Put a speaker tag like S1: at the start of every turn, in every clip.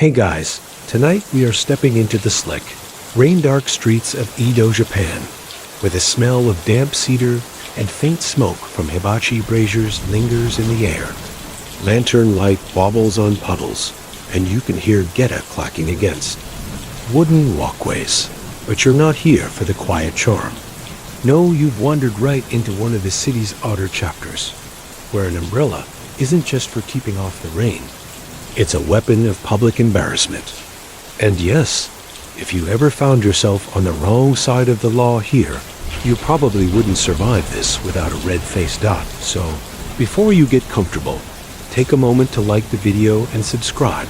S1: Hey guys, tonight we are stepping into the slick, rain-dark streets of Edo, Japan, where the smell of damp cedar and faint smoke from hibachi braziers lingers in the air. Lantern light wobbles on puddles, and you can hear geta clacking against wooden walkways. But you're not here for the quiet charm. No, you've wandered right into one of the city's outer chapters, where an umbrella isn't just for keeping off the rain. It's a weapon of public embarrassment. And yes, if you ever found yourself on the wrong side of the law here, you probably wouldn't survive this without a red-faced dot. So, before you get comfortable, take a moment to like the video and subscribe,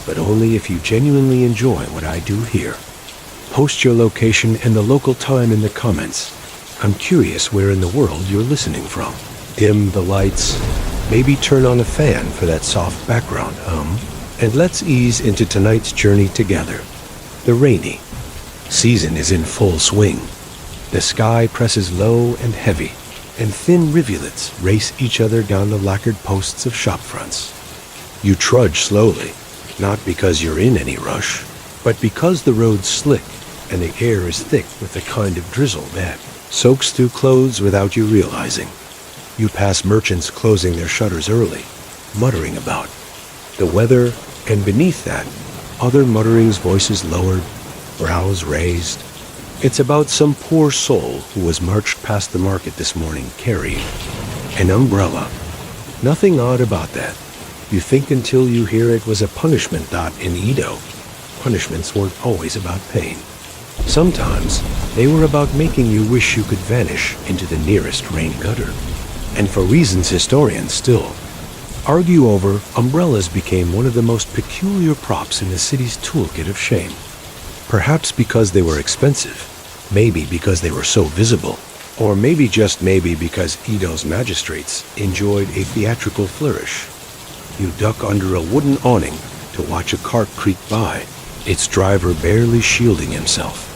S1: but only if you genuinely enjoy what I do here. Post your location and the local time in the comments. I'm curious where in the world you're listening from. Dim the lights, maybe turn on a fan for that soft background and let's ease into tonight's journey together. The rainy season is in full swing. The sky presses low and heavy, and thin rivulets race each other down the lacquered posts of shop fronts. You trudge slowly, not because you're in any rush, but because the road's slick and the air is thick with the kind of drizzle that soaks through clothes without you realizing. You pass merchants closing their shutters early, muttering about the weather, and beneath that, other mutterings, voices lowered, brows raised. It's about some poor soul who was marched past the market this morning carrying an umbrella. Nothing odd about that. You think until you hear it was a punishment dot in Edo. Punishments weren't always about pain. Sometimes they were about making you wish you could vanish into the nearest rain gutter. And for reasons historians still argue over, umbrellas became one of the most peculiar props in the city's toolkit of shame. Perhaps because they were expensive, maybe because they were so visible, or maybe just maybe because Edo's magistrates enjoyed a theatrical flourish. You duck under a wooden awning to watch a cart creak by, its driver barely shielding himself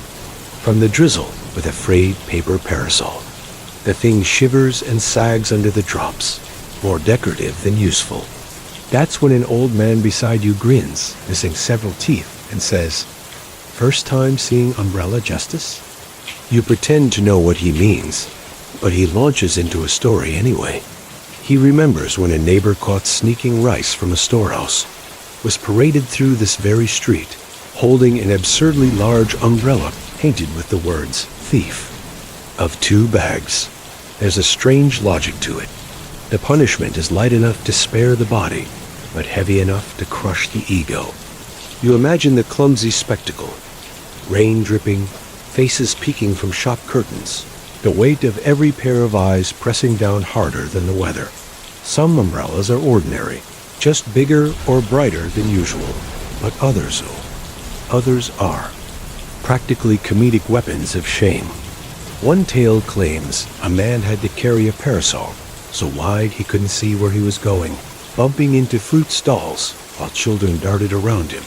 S1: from the drizzle with a frayed paper parasol. The thing shivers and sags under the drops, more decorative than useful. That's when an old man beside you grins, missing several teeth, and says, "First time seeing umbrella justice?" You pretend to know what he means, but he launches into a story anyway. He remembers when a neighbor caught sneaking rice from a storehouse was paraded through this very street, holding an absurdly large umbrella painted with the words "thief" of 2 bags. There's a strange logic to it. The punishment is light enough to spare the body, but heavy enough to crush the ego. You imagine the clumsy spectacle. Rain dripping, faces peeking from shop curtains, the weight of every pair of eyes pressing down harder than the weather. Some umbrellas are ordinary, just bigger or brighter than usual, but others are practically comedic weapons of shame. One tale claims a man had to carry a parasol so wide he couldn't see where he was going, bumping into fruit stalls while children darted around him,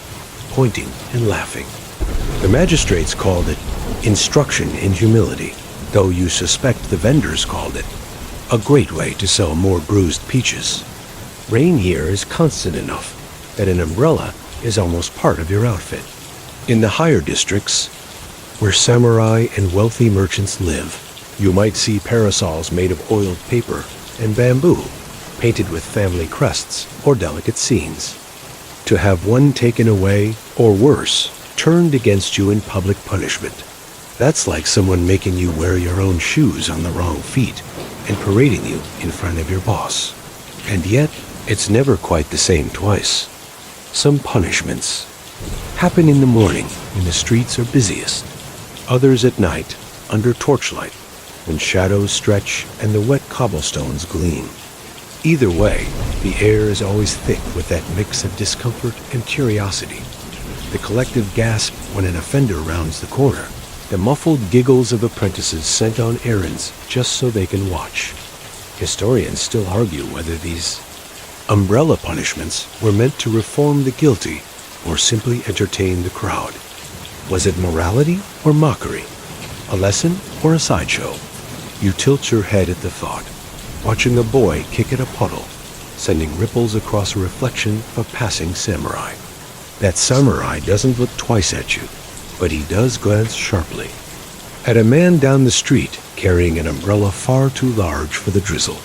S1: pointing and laughing. The magistrates called it instruction in humility, though you suspect the vendors called it a great way to sell more bruised peaches. Rain here is constant enough that an umbrella is almost part of your outfit. In the higher districts, where samurai and wealthy merchants live, you might see parasols made of oiled paper and bamboo, painted with family crests or delicate scenes. To have one taken away, or worse, turned against you in public punishment. That's like someone making you wear your own shoes on the wrong feet and parading you in front of your boss. And yet, it's never quite the same twice. Some punishments happen in the morning when the streets are busiest. Others at night, under torchlight, when shadows stretch and the wet cobblestones gleam. Either way, the air is always thick with that mix of discomfort and curiosity. The collective gasp when an offender rounds the corner. The muffled giggles of apprentices sent on errands just so they can watch. Historians still argue whether these umbrella punishments were meant to reform the guilty or simply entertain the crowd. Was it morality or mockery? A lesson or a sideshow? You tilt your head at the thought, watching a boy kick at a puddle, sending ripples across a reflection of a passing samurai. That samurai doesn't look twice at you, but he does glance sharply at a man down the street carrying an umbrella far too large for the drizzle.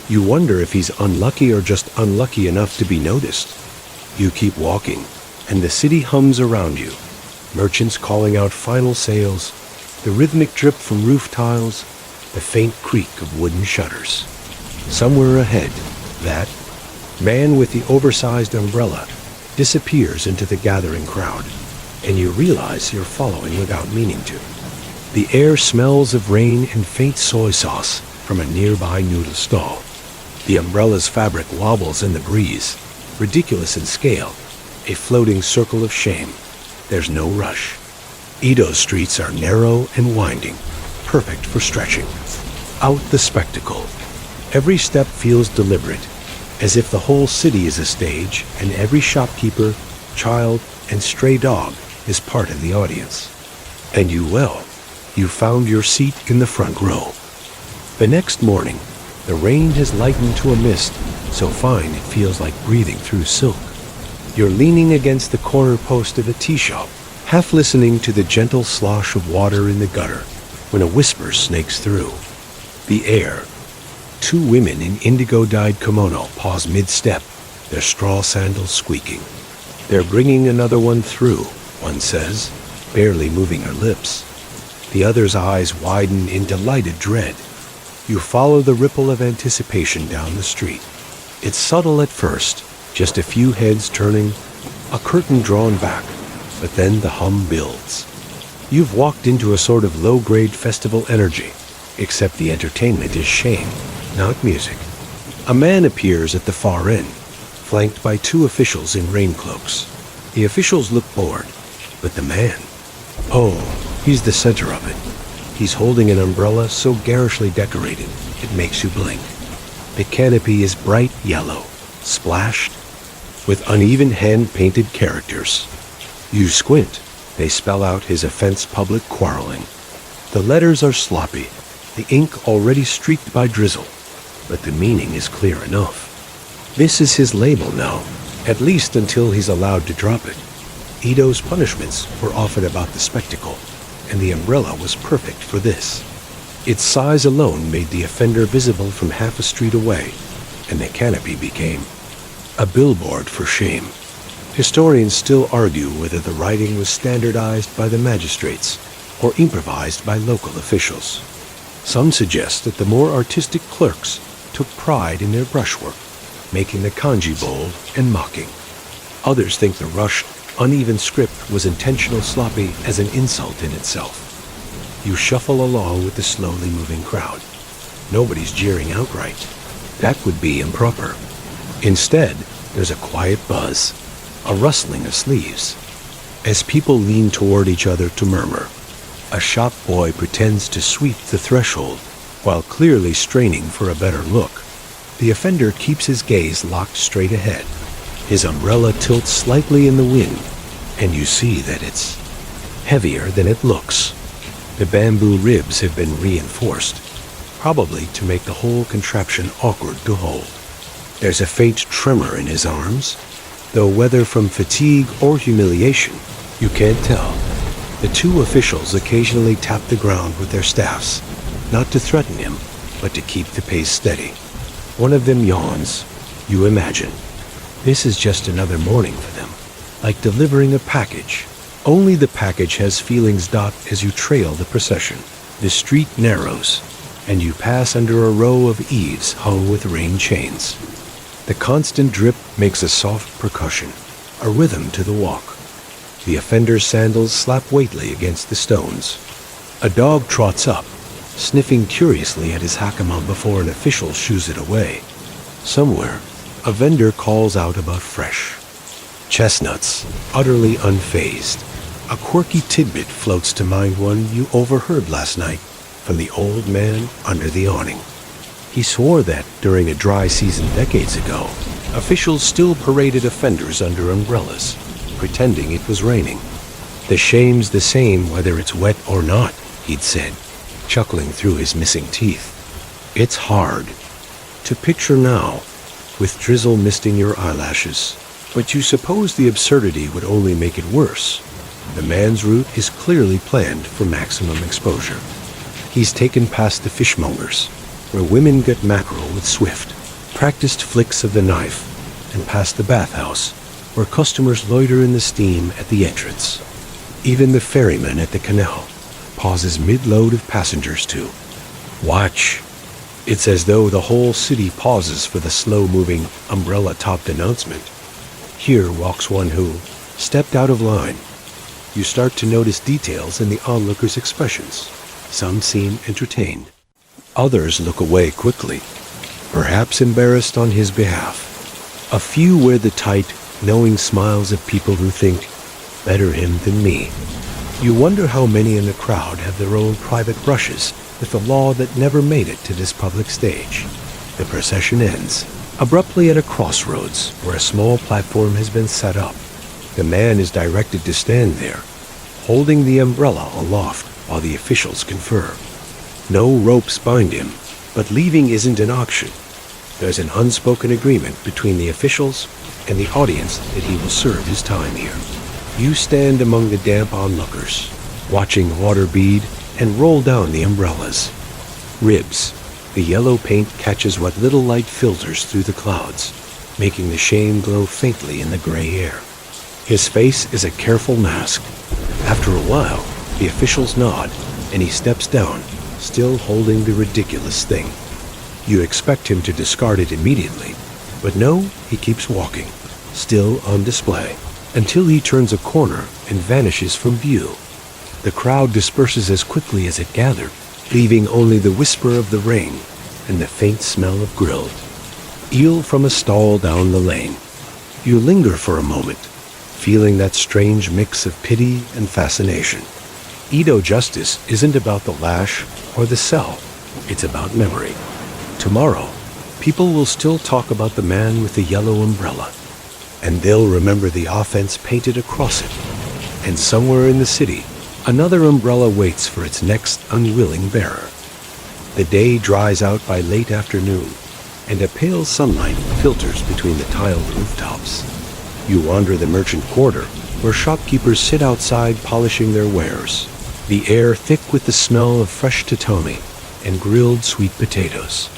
S1: You wonder if he's unlucky or just unlucky enough to be noticed. You keep walking, and the city hums around you. Merchants calling out final sales, the rhythmic drip from roof tiles, the faint creak of wooden shutters. Somewhere ahead, that man with the oversized umbrella disappears into the gathering crowd, and you realize you're following without meaning to. The air smells of rain and faint soy sauce from a nearby noodle stall. The umbrella's fabric wobbles in the breeze, ridiculous in scale, a floating circle of shame. There's no rush. Edo's streets are narrow and winding, perfect for stretching. Out the spectacle. Every step feels deliberate, as if the whole city is a stage and every shopkeeper, child, and stray dog is part of the audience. And you found your seat in the front row. The next morning, the rain has lightened to a mist, so fine it feels like breathing through silk. You're leaning against the corner post of a tea shop, half listening to the gentle slosh of water in the gutter, when a whisper snakes through. The air. Two women in indigo-dyed kimono pause mid-step, their straw sandals squeaking. They're bringing another one through, one says, barely moving her lips. The other's eyes widen in delighted dread. You follow the ripple of anticipation down the street. It's subtle at first, just a few heads turning, a curtain drawn back, but then the hum builds. You've walked into a sort of low-grade festival energy, except the entertainment is shame, not music. A man appears at the far end, flanked by two officials in rain cloaks. The officials look bored, but the man, he's the center of it. He's holding an umbrella so garishly decorated, it makes you blink. The canopy is bright yellow, splashed, with uneven hand-painted characters. You squint. They spell out his offense: public quarreling. The letters are sloppy, the ink already streaked by drizzle, but the meaning is clear enough. This is his label now, at least until he's allowed to drop it. Edo's punishments were often about the spectacle, and the umbrella was perfect for this. Its size alone made the offender visible from half a street away, and the canopy became a billboard for shame. Historians still argue whether the writing was standardized by the magistrates or improvised by local officials. Some suggest that the more artistic clerks took pride in their brushwork, making the kanji bold and mocking. Others think the rushed, uneven script was intentional sloppy as an insult in itself. You shuffle along with the slowly moving crowd. Nobody's jeering outright. That would be improper. Instead, there's a quiet buzz, a rustling of sleeves. As people lean toward each other to murmur, a shop boy pretends to sweep the threshold while clearly straining for a better look. The offender keeps his gaze locked straight ahead. His umbrella tilts slightly in the wind, and you see that it's heavier than it looks. The bamboo ribs have been reinforced, probably to make the whole contraption awkward to hold. There's a faint tremor in his arms, though whether from fatigue or humiliation, you can't tell. The two officials occasionally tap the ground with their staffs, not to threaten him, but to keep the pace steady. One of them yawns. You imagine. This is just another morning for them, like delivering a package. Only the package has feelings. As you trail the procession, the street narrows, and you pass under a row of eaves hung with rain chains. The constant drip makes a soft percussion, a rhythm to the walk. The offender's sandals slap weightily against the stones. A dog trots up, sniffing curiously at his hakama before an official shoos it away. Somewhere, a vendor calls out about fresh chestnuts, utterly unfazed. A quirky tidbit floats to mind, one you overheard last night from the old man under the awning. He swore that, during a dry season decades ago, officials still paraded offenders under umbrellas, pretending it was raining. The shame's the same whether it's wet or not, he'd said, chuckling through his missing teeth. It's hard to picture now, with drizzle misting your eyelashes, But you suppose the absurdity would only make it worse. The man's route is clearly planned for maximum exposure. He's taken past the fishmongers, where women get mackerel with swift, practiced flicks of the knife, and past the bathhouse, where customers loiter in the steam at the entrance. Even the ferryman at the canal pauses mid-load of passengers to watch. It's as though the whole city pauses for the slow-moving, umbrella-topped announcement. Here walks one who stepped out of line. You start to notice details in the onlookers' expressions. Some seem entertained. Others look away quickly, perhaps embarrassed on his behalf. A few wear the tight, knowing smiles of people who think, better him than me. You wonder how many in the crowd have their own private brushes with the law that never made it to this public stage. The procession ends abruptly at a crossroads where a small platform has been set up. The man is directed to stand there, holding the umbrella aloft while the officials confer. No ropes bind him, but leaving isn't an auction. There's an unspoken agreement between the officials and the audience that he will serve his time here. You stand among the damp onlookers, watching water bead and roll down the umbrellas. Ribs. The yellow paint catches what little light filters through the clouds, making the shame glow faintly in the gray air. His face is a careful mask. After a while, the officials nod, and he steps down, still holding the ridiculous thing. You expect him to discard it immediately, but no, he keeps walking, still on display, until he turns a corner and vanishes from view. The crowd disperses as quickly as it gathered, leaving only the whisper of the rain and the faint smell of grilled eel from a stall down the lane. You linger for a moment, feeling that strange mix of pity and fascination. Edo justice isn't about the lash or the cell, it's about memory. Tomorrow, people will still talk about the man with the yellow umbrella, and they'll remember the offense painted across it. And somewhere in the city, another umbrella waits for its next unwilling bearer. The day dries out by late afternoon, and a pale sunlight filters between the tiled rooftops. You wander the merchant quarter, where shopkeepers sit outside polishing their wares, the air thick with the smell of fresh tatami and grilled sweet potatoes.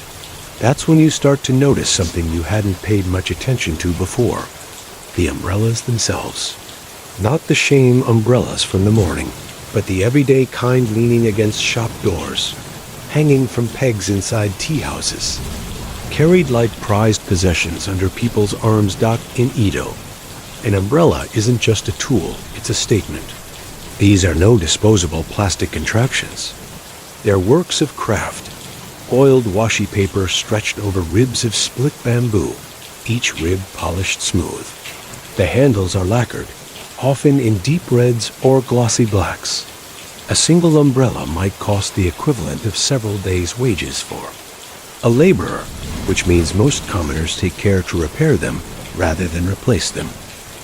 S1: That's when you start to notice something you hadn't paid much attention to before: the umbrellas themselves. Not the shame umbrellas from the morning, but the everyday kind leaning against shop doors, hanging from pegs inside tea houses, carried like prized possessions under people's arms docked in Edo. An umbrella isn't just a tool, it's a statement. These are no disposable plastic contraptions. They're works of craft, oiled washi paper stretched over ribs of split bamboo, each rib polished smooth. The handles are lacquered, often in deep reds or glossy blacks. A single umbrella might cost the equivalent of several days' wages for a laborer, which means most commoners take care to repair them rather than replace them.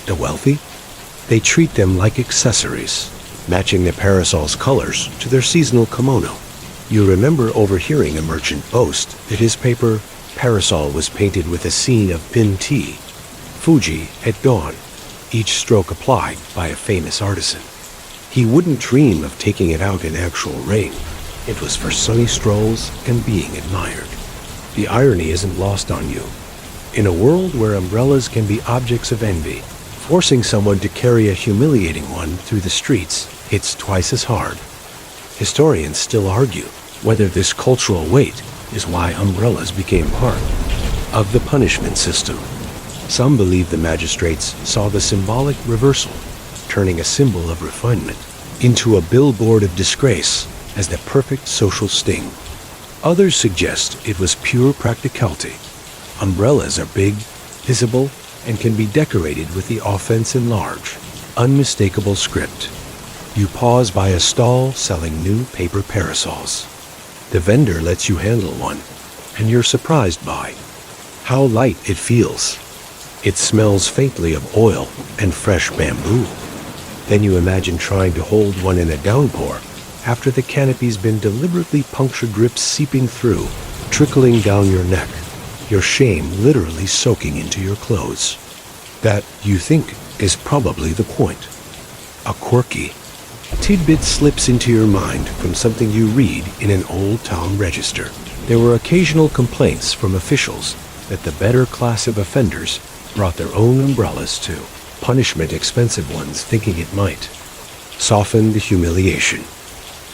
S1: The wealthy? They treat them like accessories, matching the parasol's colors to their seasonal kimono. You remember overhearing a merchant boast that his paper parasol was painted with a scene of Bin-Tea, Fuji at dawn, each stroke applied by a famous artisan. He wouldn't dream of taking it out in actual rain. It was for sunny strolls and being admired. The irony isn't lost on you. In a world where umbrellas can be objects of envy, forcing someone to carry a humiliating one through the streets hits twice as hard. Historians still argue whether this cultural weight is why umbrellas became part of the punishment system. Some believe the magistrates saw the symbolic reversal, turning a symbol of refinement into a billboard of disgrace as the perfect social sting. Others suggest it was pure practicality. Umbrellas are big, visible, and can be decorated with the offense in large, unmistakable script. You pause by a stall selling new paper parasols. The vendor lets you handle one, and you're surprised by how light it feels. It smells faintly of oil and fresh bamboo. Then you imagine trying to hold one in a downpour after the canopy's been deliberately punctured drips seeping through, trickling down your neck, your shame literally soaking into your clothes. That, you think, is probably the point. A quirky tidbit slips into your mind from something you read in an old town register. There were occasional complaints from officials that the better class of offenders brought their own umbrellas to punishment expensive ones, thinking it might soften the humiliation.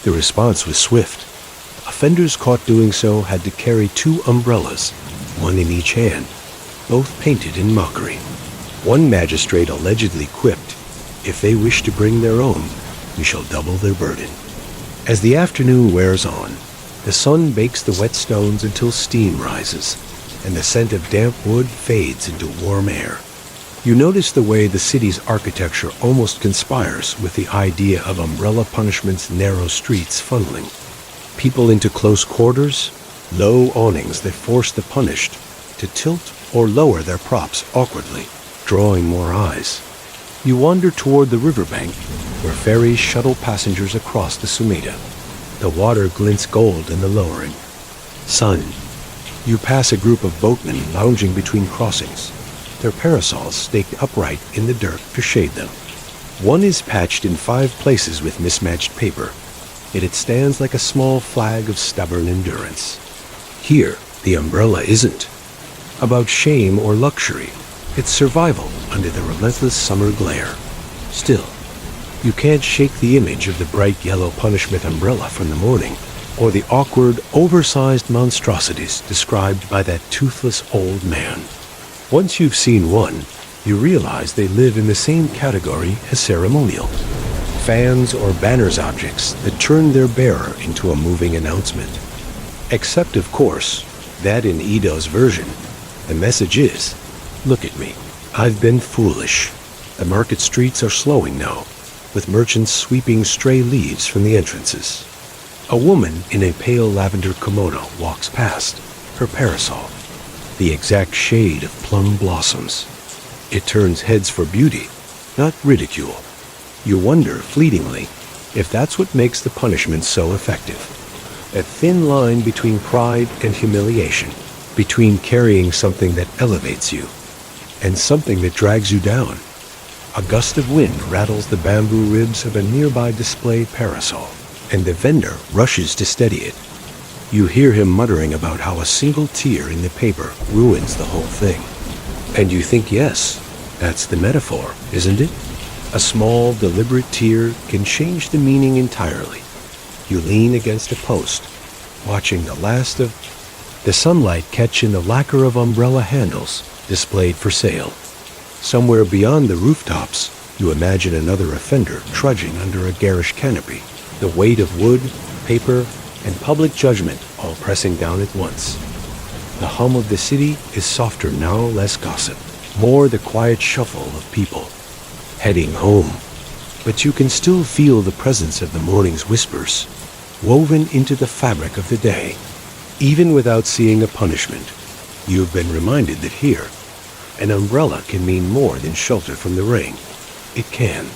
S1: The response was swift. Offenders caught doing so had to carry 2 umbrellas, one in each hand, both painted in mockery. One magistrate allegedly quipped, "If they wish to bring their own, we shall double their burden." As the afternoon wears on, the sun bakes the wet stones until steam rises, and the scent of damp wood fades into warm air. You notice the way the city's architecture almost conspires with the idea of umbrella punishment's narrow streets funneling people into close quarters, low awnings that force the punished to tilt or lower their props awkwardly, drawing more eyes. You wander toward the riverbank, where ferries shuttle passengers across the Sumida. The water glints gold in the lowering sun. You pass a group of boatmen lounging between crossings, their parasols staked upright in the dirt to shade them. One is patched in 5 places with mismatched paper, yet it stands like a small flag of stubborn endurance. Here, the umbrella isn't about shame or luxury. It's survival under the relentless summer glare. Still, you can't shake the image of the bright yellow punishment umbrella from the morning, or the awkward, oversized monstrosities described by that toothless old man. Once you've seen one, you realize they live in the same category as ceremonial. Fans or banners objects that turn their bearer into a moving announcement. Except, of course, that in Ido's version, the message is, "Look at me. I've been foolish." The market streets are slowing now, with merchants sweeping stray leaves from the entrances. A woman in a pale lavender kimono walks past, her parasol, the exact shade of plum blossoms. It turns heads for beauty, not ridicule. You wonder, fleetingly, if that's what makes the punishment so effective. A thin line between pride and humiliation, between carrying something that elevates you and something that drags you down. A gust of wind rattles the bamboo ribs of a nearby display parasol, and the vendor rushes to steady it. You hear him muttering about how a single tear in the paper ruins the whole thing. And you think, yes, that's the metaphor, isn't it? A small, deliberate tear can change the meaning entirely. You lean against a post, watching the last of the sunlight catch in the lacquer of umbrella handles displayed for sale. Somewhere beyond the rooftops, you imagine another offender trudging under a garish canopy, the weight of wood, paper, and public judgment all pressing down at once. The hum of the city is softer now, less gossip, more the quiet shuffle of people heading home. But you can still feel the presence of the morning's whispers, woven into the fabric of the day. Even without seeing a punishment, you've been reminded that here, an umbrella can mean more than shelter from the rain. It can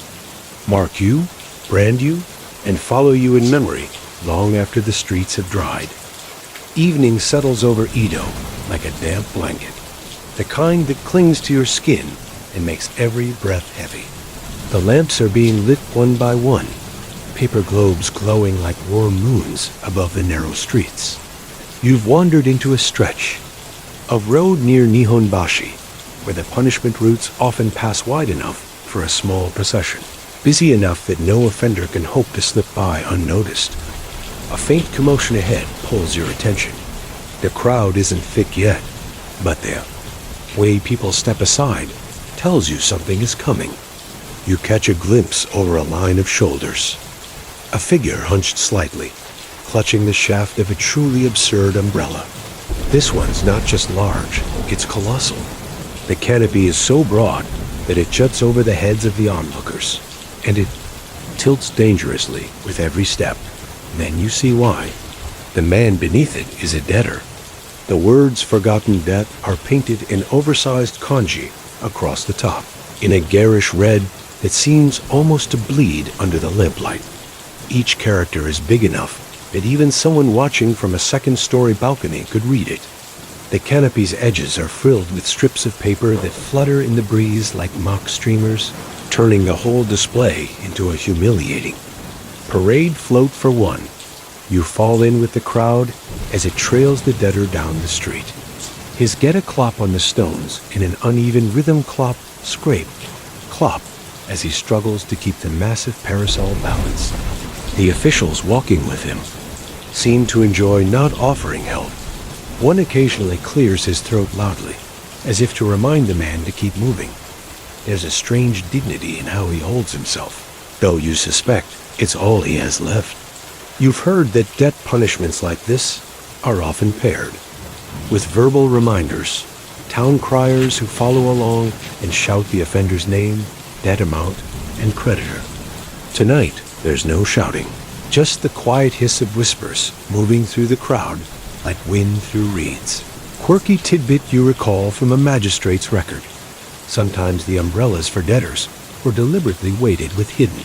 S1: mark you, brand you, and follow you in memory long after the streets have dried. Evening settles over Ido like a damp blanket, the kind that clings to your skin and makes every breath heavy. The lamps are being lit one by one, paper globes glowing like warm moons above the narrow streets. You've wandered into a stretch of road near Nihonbashi, where the punishment routes often pass wide enough for a small procession, busy enough that no offender can hope to slip by unnoticed. A faint commotion ahead pulls your attention. The crowd isn't thick yet, but the way people step aside tells you something is coming. You catch a glimpse over a line of shoulders. A figure hunched slightly, clutching the shaft of a truly absurd umbrella. This one's not just large, it's colossal. The canopy is so broad that it juts over the heads of the onlookers, and it tilts dangerously with every step. Then you see why. The man beneath it is a debtor. The words "forgotten debt" are painted in oversized kanji across the top, in a garish red that seems almost to bleed under the lamplight. Each character is big enough that even someone watching from a second-story balcony could read it. The canopy's edges are frilled with strips of paper that flutter in the breeze like mock streamers, turning the whole display into a humiliating parade float for one. You fall in with the crowd as it trails the debtor down the street. His get-a-clop on the stones in an uneven rhythm clop, scrape, clop, as he struggles to keep the massive parasol balanced. The officials walking with him seem to enjoy not offering help. One occasionally clears his throat loudly, as if to remind the man to keep moving. There's a strange dignity in how he holds himself, though you suspect it's all he has left. You've heard that debt punishments like this are often paired with verbal reminders, town criers who follow along and shout the offender's name, debt amount, and creditor. Tonight, there's no shouting, just the quiet hiss of whispers moving through the crowd like wind through reeds. Quirky tidbit you recall from a magistrate's record. Sometimes the umbrellas for debtors were deliberately weighted with hidden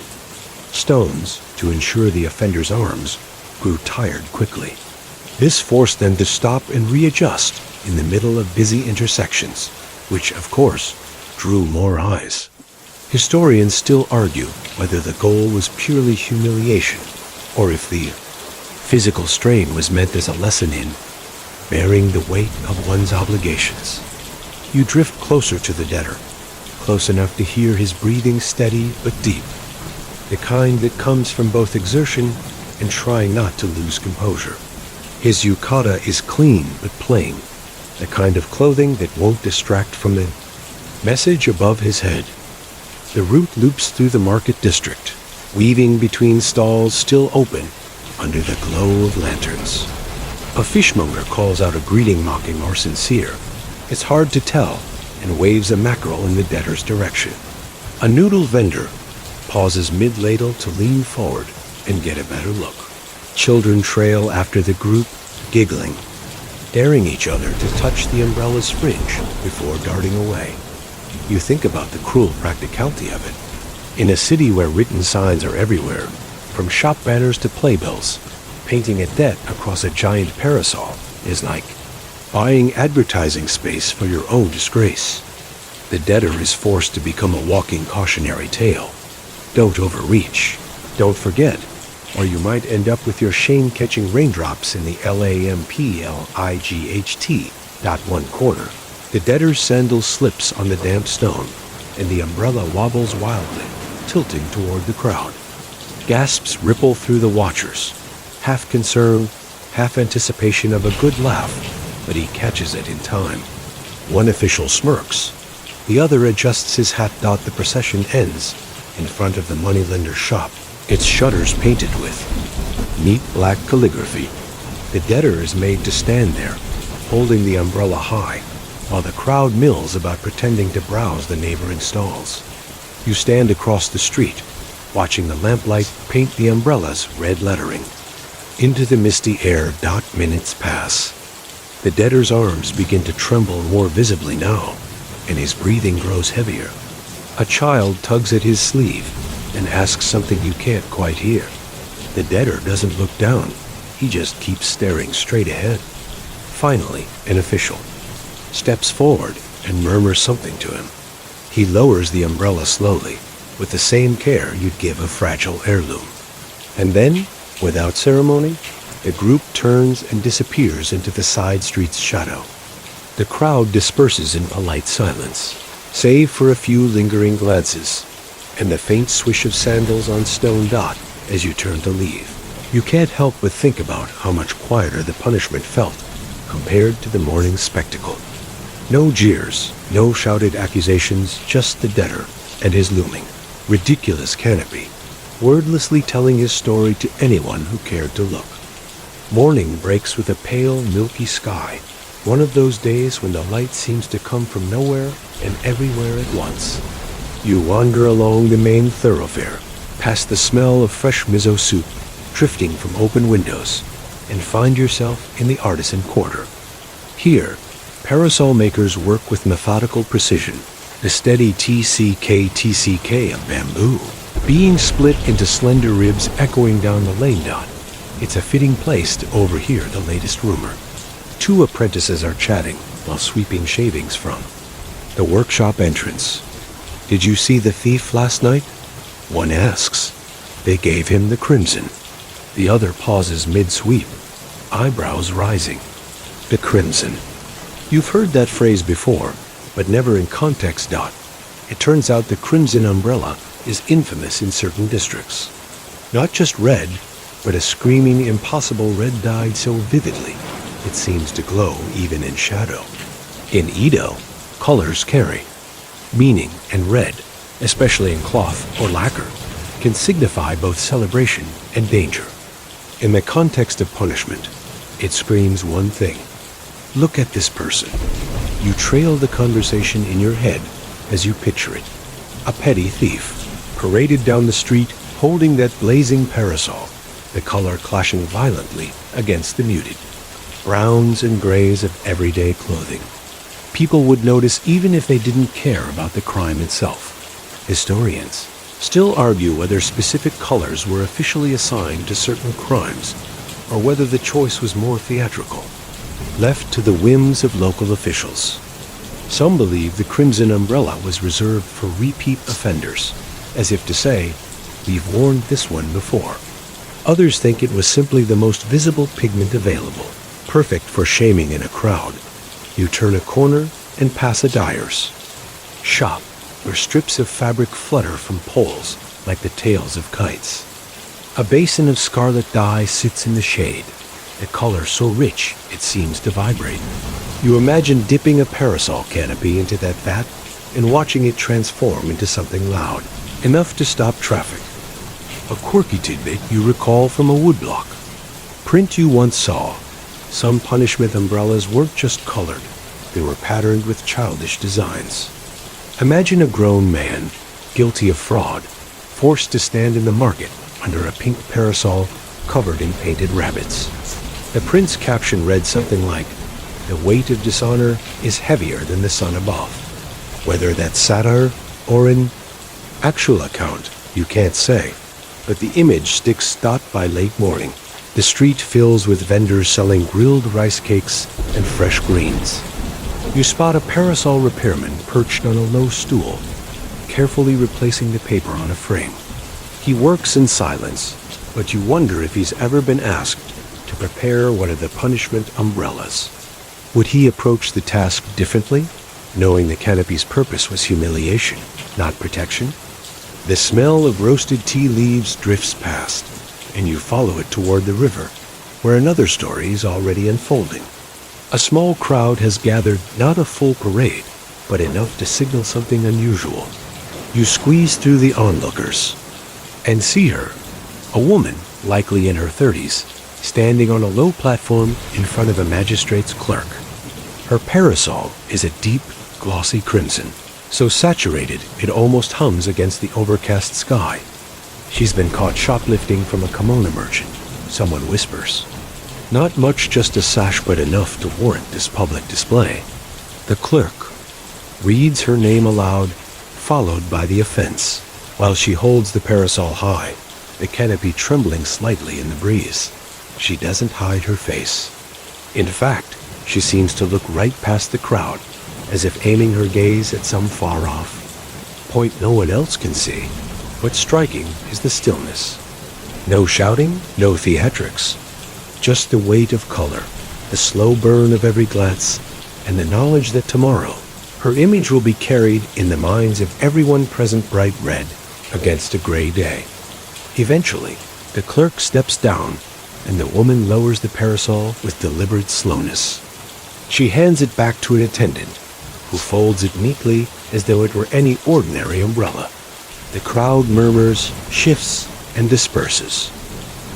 S1: stones to ensure the offender's arms grew tired quickly. This forced them to stop and readjust in the middle of busy intersections, which, of course, drew more eyes. Historians still argue whether the goal was purely humiliation or if the physical strain was meant as a lesson in bearing the weight of one's obligations. You drift closer to the debtor, close enough to hear his breathing steady but deep, the kind that comes from both exertion and trying not to lose composure. His yukata is clean but plain, the kind of clothing that won't distract from the message above his head. The route loops through the market district, weaving between stalls still open under the glow of lanterns. A fishmonger calls out a greeting mocking or sincere. It's hard to tell, and waves a mackerel in the debtor's direction. A noodle vendor pauses mid-ladle to lean forward and get a better look. Children trail after the group, giggling, daring each other to touch the umbrella's fringe before darting away. You think about the cruel practicality of it. In a city where written signs are everywhere, from shop banners to playbills, painting a debt across a giant parasol is like buying advertising space for your own disgrace. The debtor is forced to become a walking cautionary tale. Don't overreach. Don't forget, or you might end up with your shame-catching raindrops in the LAMPLIGHT one corner. The debtor's sandal slips on the damp stone, and the umbrella wobbles wildly, tilting toward the crowd. Gasps ripple through the watchers, half concern, half anticipation of a good laugh, but he catches it in time. One official smirks. The other adjusts his hat. The procession ends in front of the moneylender's shop, its shutters painted with neat black calligraphy. The debtor is made to stand there, holding the umbrella high, while the crowd mills about pretending to browse the neighboring stalls. You stand across the street, watching the lamplight paint the umbrella's red lettering. Into the misty air. Minutes pass. The debtor's arms begin to tremble more visibly now, and his breathing grows heavier. A child tugs at his sleeve and asks something you can't quite hear. The debtor doesn't look down. He just keeps staring straight ahead. Finally, an official steps forward and murmurs something to him. He lowers the umbrella slowly, with the same care you'd give a fragile heirloom. And then, without ceremony, the group turns and disappears into the side street's shadow. The crowd disperses in polite silence, save for a few lingering glances, and the faint swish of sandals on stone dot as you turn to leave. You can't help but think about how much quieter the punishment felt compared to the morning's spectacle. No jeers, no shouted accusations, just the debtor and his looming, ridiculous canopy, wordlessly telling his story to anyone who cared to look. Morning breaks with a pale, milky sky, one of those days when the light seems to come from nowhere and everywhere at once. You wander along the main thoroughfare, past the smell of fresh miso soup drifting from open windows, and find yourself in the artisan quarter. Here, parasol makers work with methodical precision, the steady TCK of bamboo being split into slender ribs echoing down the lane dot. It's a fitting place to overhear the latest rumor. Two apprentices are chatting while sweeping shavings from the workshop entrance. Did you see the thief last night? One asks. They gave him the crimson. The other pauses mid-sweep, eyebrows rising. The crimson. You've heard that phrase before, but never in context. It turns out the crimson umbrella is infamous in certain districts. Not just red, but a screaming, impossible red dyed so vividly it seems to glow even in shadow. In Edo, colors carry meaning, and red, especially in cloth or lacquer, can signify both celebration and danger. In the context of punishment, it screams one thing. Look at this person. You trail the conversation in your head as you picture it. A petty thief, paraded down the street holding that blazing parasol, the color clashing violently against the muted browns and grays of everyday clothing. People would notice even if they didn't care about the crime itself. Historians still argue whether specific colors were officially assigned to certain crimes, or whether the choice was more theatrical, left to the whims of local officials. Some believe the crimson umbrella was reserved for repeat offenders, as if to say, we've worn this one before. Others think it was simply the most visible pigment available, perfect for shaming in a crowd. You turn a corner and pass a dyer's shop where strips of fabric flutter from poles like the tails of kites. A basin of scarlet dye sits in the shade, the color so rich it seems to vibrate. You imagine dipping a parasol canopy into that vat and watching it transform into something loud, enough to stop traffic. A quirky tidbit you recall from a woodblock. Print you once saw. Some punishment umbrellas weren't just colored, they were patterned with childish designs. Imagine a grown man, guilty of fraud, forced to stand in the market under a pink parasol covered in painted rabbits. The print's caption read something like, "The weight of dishonor is heavier than the sun above." Whether that's satire or an actual account, you can't say, but the image sticks. By late morning, the street fills with vendors selling grilled rice cakes and fresh greens. You spot a parasol repairman perched on a low stool, carefully replacing the paper on a frame. He works in silence, but you wonder if he's ever been asked to prepare one of the punishment umbrellas. Would he approach the task differently, knowing the canopy's purpose was humiliation, not protection? The smell of roasted tea leaves drifts past, and you follow it toward the river, where another story is already unfolding. A small crowd has gathered, not a full parade, but enough to signal something unusual. You squeeze through the onlookers and see her, a woman, likely in her 30s, standing on a low platform in front of a magistrate's clerk. Her parasol is a deep, glossy crimson, so saturated it almost hums against the overcast sky. She's been caught shoplifting from a kimono merchant, someone whispers. Not much, just a sash, but enough to warrant this public display. The clerk reads her name aloud, followed by the offense, while she holds the parasol high, the canopy trembling slightly in the breeze. She doesn't hide her face. In fact, she seems to look right past the crowd, as if aiming her gaze at some far-off point no one else can see. What's striking is the stillness. No shouting, no theatrics. Just the weight of color, the slow burn of every glance, and the knowledge that tomorrow her image will be carried in the minds of everyone present bright red against a gray day. Eventually, the clerk steps down, and the woman lowers the parasol with deliberate slowness. She hands it back to an attendant, who folds it neatly as though it were any ordinary umbrella. The crowd murmurs, shifts, and disperses.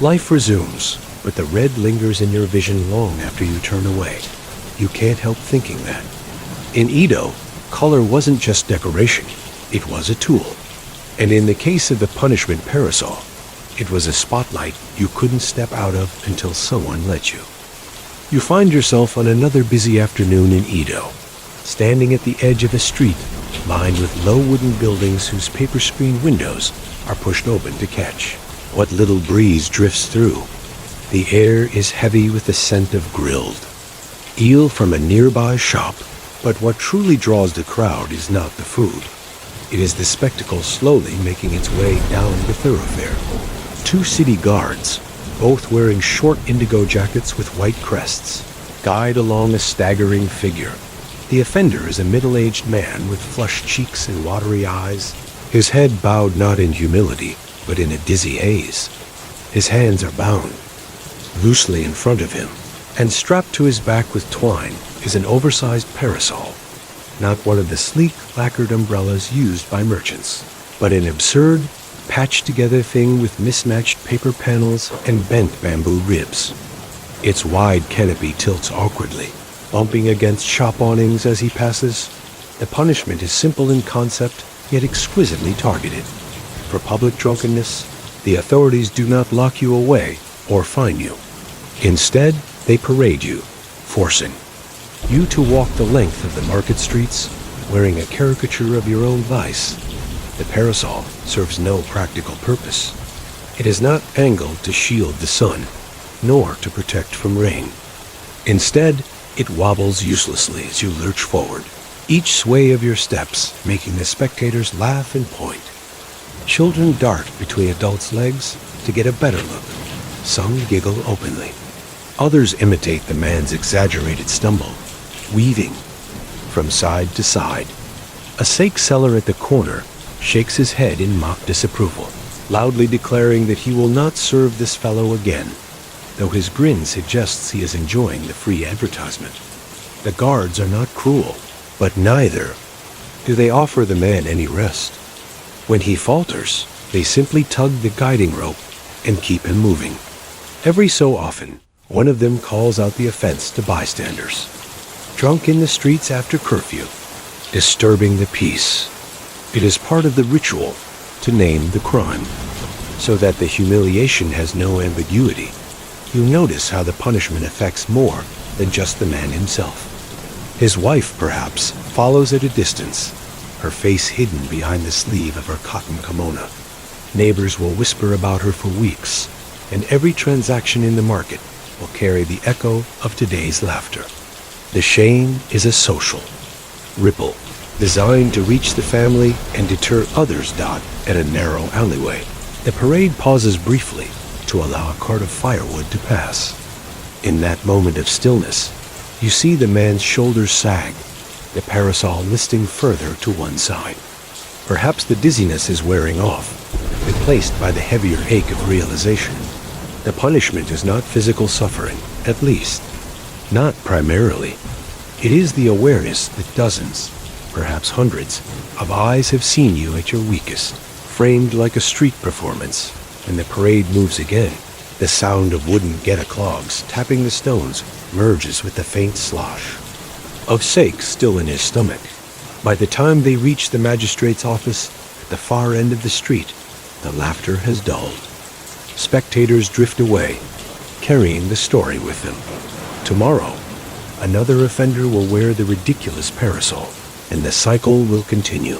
S1: Life resumes, but the red lingers in your vision long after you turn away. You can't help thinking that. In Edo, color wasn't just decoration, it was a tool. And in the case of the punishment parasol, it was a spotlight you couldn't step out of until someone let you. You find yourself on another busy afternoon in Edo, standing at the edge of a street lined with low wooden buildings whose paper screen windows are pushed open to catch what little breeze drifts through. The air is heavy with the scent of grilled eel from a nearby shop. But what truly draws the crowd is not the food. It is the spectacle slowly making its way down the thoroughfare. Two city guards, both wearing short indigo jackets with white crests, guide along a staggering figure. The offender is a middle-aged man with flushed cheeks and watery eyes, his head bowed not in humility, but in a dizzy haze. His hands are bound, loosely in front of him, and strapped to his back with twine is an oversized parasol, not one of the sleek, lacquered umbrellas used by merchants, but an absurd, patched-together thing with mismatched paper panels and bent bamboo ribs. Its wide canopy tilts awkwardly, bumping against shop awnings as he passes. The punishment is simple in concept, yet exquisitely targeted. For public drunkenness, the authorities do not lock you away or fine you. Instead, they parade you, forcing you to walk the length of the market streets, wearing a caricature of your own vice. The parasol serves no practical purpose. It is not angled to shield the sun, nor to protect from rain. Instead, it wobbles uselessly as you lurch forward, each sway of your steps making the spectators laugh and point. Children dart between adults' legs to get a better look. Some giggle openly. Others imitate the man's exaggerated stumble, weaving from side to side. A steak seller at the corner shakes his head in mock disapproval, loudly declaring that he will not serve this fellow again, though his grin suggests he is enjoying the free advertisement. The guards are not cruel, but neither do they offer the man any rest. When he falters, they simply tug the guiding rope and keep him moving. Every so often, one of them calls out the offense to bystanders. Drunk in the streets after curfew, disturbing the peace. It is part of the ritual to name the crime, so that the humiliation has no ambiguity. You notice how the punishment affects more than just the man himself. His wife, perhaps, follows at a distance, her face hidden behind the sleeve of her cotton kimono. Neighbors will whisper about her for weeks, and every transaction in the market will carry the echo of today's laughter. The shame is a social ripple, designed to reach the family and deter others dot at a narrow alleyway. The parade pauses briefly to allow a cart of firewood to pass. In that moment of stillness, you see the man's shoulders sag, the parasol listing further to one side. Perhaps the dizziness is wearing off, replaced by the heavier ache of realization. The punishment is not physical suffering, at least, not primarily. It is the awareness that dozens, perhaps hundreds, of eyes have seen you at your weakest, framed like a street performance. When the parade moves again, the sound of wooden geta clogs tapping the stones merges with the faint slosh of sake still in his stomach. By the time they reach the magistrate's office at the far end of the street, the laughter has dulled. Spectators drift away, carrying the story with them. Tomorrow, another offender will wear the ridiculous parasol, and the cycle will continue.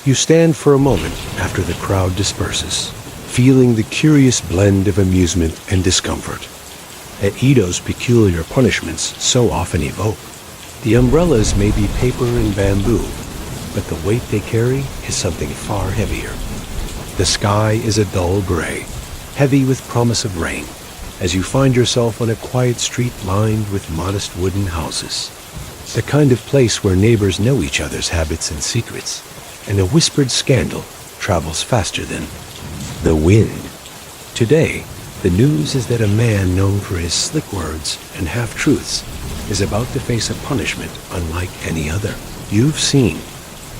S1: You stand for a moment after the crowd disperses, feeling the curious blend of amusement and discomfort that Edo's peculiar punishments so often evoke. The umbrellas may be paper and bamboo, but the weight they carry is something far heavier. The sky is a dull gray, heavy with promise of rain, as you find yourself on a quiet street lined with modest wooden houses. The kind of place where neighbors know each other's habits and secrets, and a whispered scandal travels faster than the wind. Today, the news is that a man known for his slick words and half-truths is about to face a punishment unlike any other you've seen.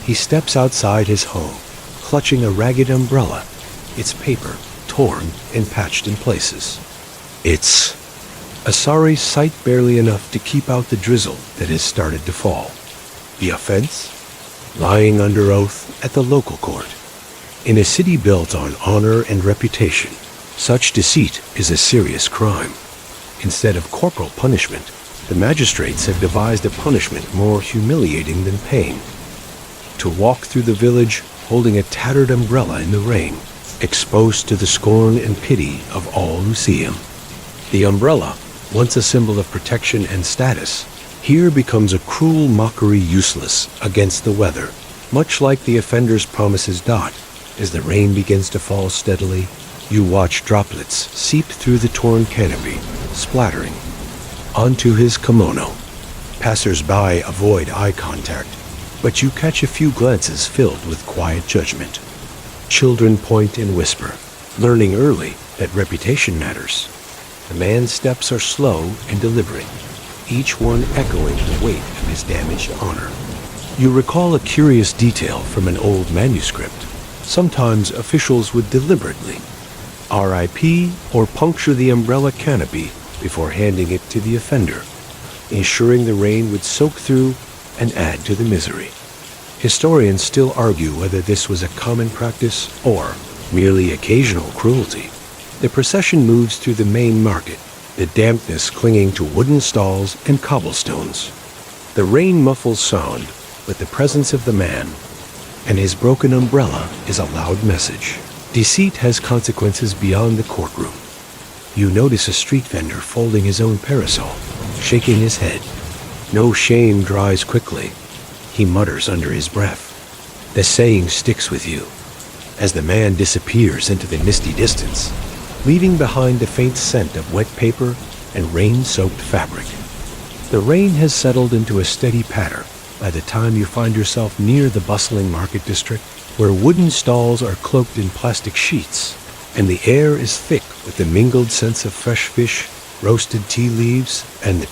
S1: He steps outside his home, clutching a ragged umbrella, its paper torn and patched in places. It's a sorry sight, barely enough to keep out the drizzle that has started to fall. The offense? Lying under oath at the local court. In a city built on honor and reputation, such deceit is a serious crime. Instead of corporal punishment, the magistrates have devised a punishment more humiliating than pain. To walk through the village holding a tattered umbrella in the rain, exposed to the scorn and pity of all who see him. The umbrella, once a symbol of protection and status, Here becomes a cruel mockery useless against the weather, much like the offender's promises. As the rain begins to fall steadily, you watch droplets seep through the torn canopy, splattering onto his kimono. Passers-by avoid eye contact, but you catch a few glances filled with quiet judgment. Children point and whisper, learning early that reputation matters. The man's steps are slow and deliberate, each one echoing the weight of his damaged honor. You recall a curious detail from an old manuscript. Sometimes officials would deliberately RIP or puncture the umbrella canopy before handing it to the offender, ensuring the rain would soak through and add to the misery. Historians still argue whether this was a common practice or merely occasional cruelty. The procession moves through the main market, the dampness clinging to wooden stalls and cobblestones. The rain muffles sound, but the presence of the man and his broken umbrella is a loud message. Deceit has consequences beyond the courtroom. You notice a street vendor folding his own parasol, shaking his head. No shame dries quickly. He mutters under his breath. The saying sticks with you as the man disappears into the misty distance, leaving behind the faint scent of wet paper and rain-soaked fabric. The rain has settled into a steady patter by the time you find yourself near the bustling market district, where wooden stalls are cloaked in plastic sheets, and the air is thick with the mingled scents of fresh fish, roasted tea leaves, and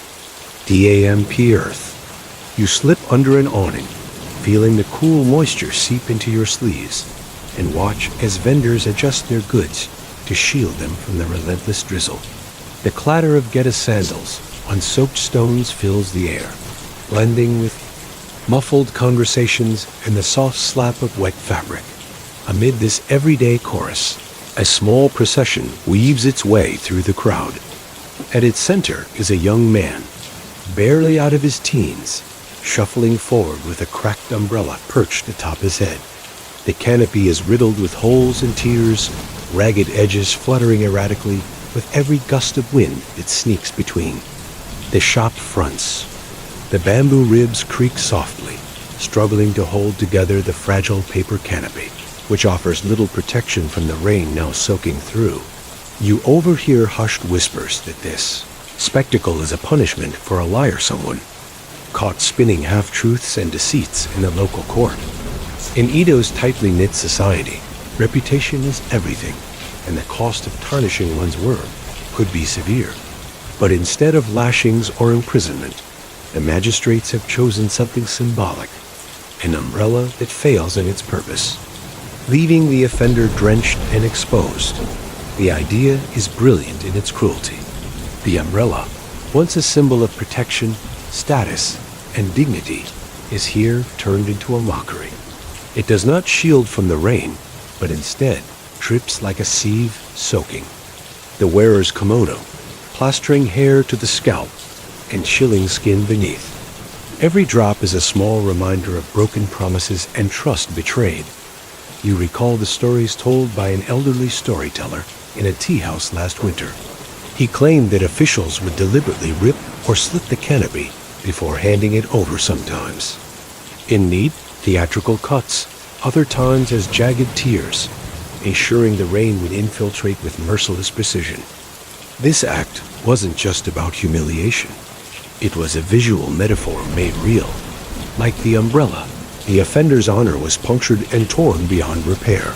S1: damp earth. You slip under an awning, feeling the cool moisture seep into your sleeves, and watch as vendors adjust their goods to shield them from the relentless drizzle. The clatter of Geta sandals on soaked stones fills the air, blending with muffled conversations and the soft slap of wet fabric. Amid this everyday chorus, a small procession weaves its way through the crowd. At its center is a young man, barely out of his teens, shuffling forward with a cracked umbrella perched atop his head. The canopy is riddled with holes and tears, ragged edges fluttering erratically with every gust of wind that sneaks between. The shop fronts. The bamboo ribs creak softly, struggling to hold together the fragile paper canopy, which offers little protection from the rain now soaking through. You overhear hushed whispers that this spectacle is a punishment for a liar someone, caught spinning half-truths and deceits in the local court. In Edo's tightly knit society, reputation is everything, and the cost of tarnishing one's word could be severe. But instead of lashings or imprisonment, the magistrates have chosen something symbolic, an umbrella that fails in its purpose, leaving the offender drenched and exposed. The idea is brilliant in its cruelty. The umbrella, once a symbol of protection, status, and dignity, is here turned into a mockery. It does not shield from the rain, but instead drips like a sieve soaking. The wearer's kimono, plastering hair to the scalp and chilling skin beneath. Every drop is a small reminder of broken promises and trust betrayed. You recall the stories told by an elderly storyteller in a tea house last winter. He claimed that officials would deliberately rip or slit the canopy before handing it over sometimes. In neat, theatrical cuts, other times as jagged tears, ensuring the rain would infiltrate with merciless precision. This act wasn't just about humiliation. It was a visual metaphor made real. Like the umbrella, the offender's honor was punctured and torn beyond repair.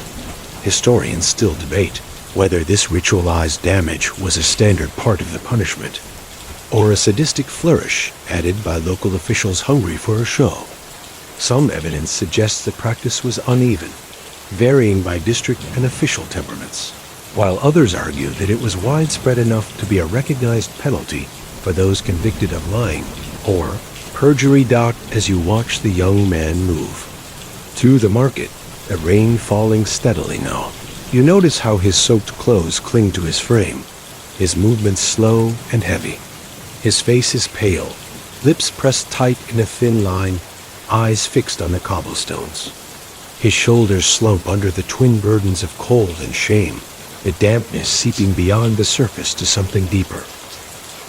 S1: Historians still debate whether this ritualized damage was a standard part of the punishment, or a sadistic flourish added by local officials hungry for a show. Some evidence suggests the practice was uneven, varying by district and official temperaments, while others argue that it was widespread enough to be a recognized penalty for those convicted of lying, or perjury. As you watch the young man move through the market, the rain falling steadily now, you notice how his soaked clothes cling to his frame, his movements slow and heavy. His face is pale, lips pressed tight in a thin line, eyes fixed on the cobblestones. His shoulders slump under the twin burdens of cold and shame, the dampness seeping beyond the surface to something deeper.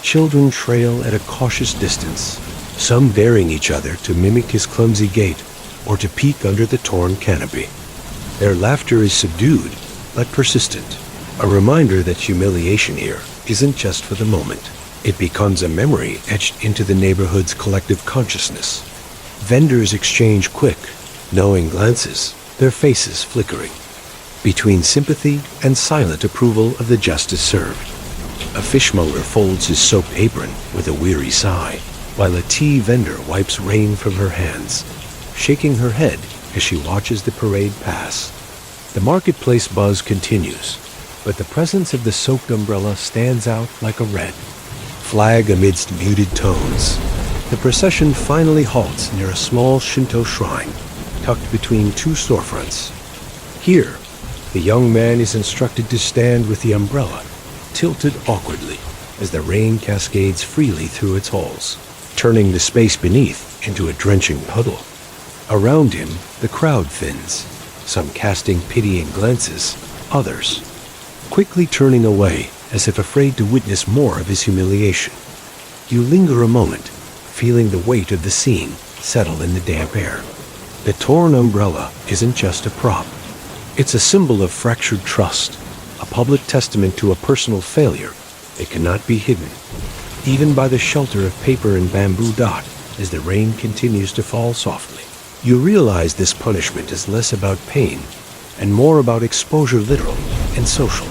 S1: Children trail at a cautious distance, some daring each other to mimic his clumsy gait or to peek under the torn canopy. Their laughter is subdued but persistent, a reminder that humiliation here isn't just for the moment. It becomes a memory etched into the neighborhood's collective consciousness. Vendors exchange quick, knowing glances, their faces flickering, between sympathy and silent approval of the justice served. A fishmonger folds his soaked apron with a weary sigh, while a tea vendor wipes rain from her hands, shaking her head as she watches the parade pass. The marketplace buzz continues, but the presence of the soaked umbrella stands out like a red flag amidst muted tones. The procession finally halts near a small Shinto shrine, tucked between two storefronts. Here, the young man is instructed to stand with the umbrella tilted awkwardly as the rain cascades freely through its halls, turning the space beneath into a drenching puddle. Around him, the crowd thins, some casting pitying glances, others quickly turning away as if afraid to witness more of his humiliation. You linger a moment, feeling the weight of the scene settle in the damp air. The torn umbrella isn't just a prop. It's a symbol of fractured trust, a public testament to a personal failure that cannot be hidden, even by the shelter of paper and bamboo dot as the rain continues to fall softly. You realize this punishment is less about pain and more about exposure, literal and social.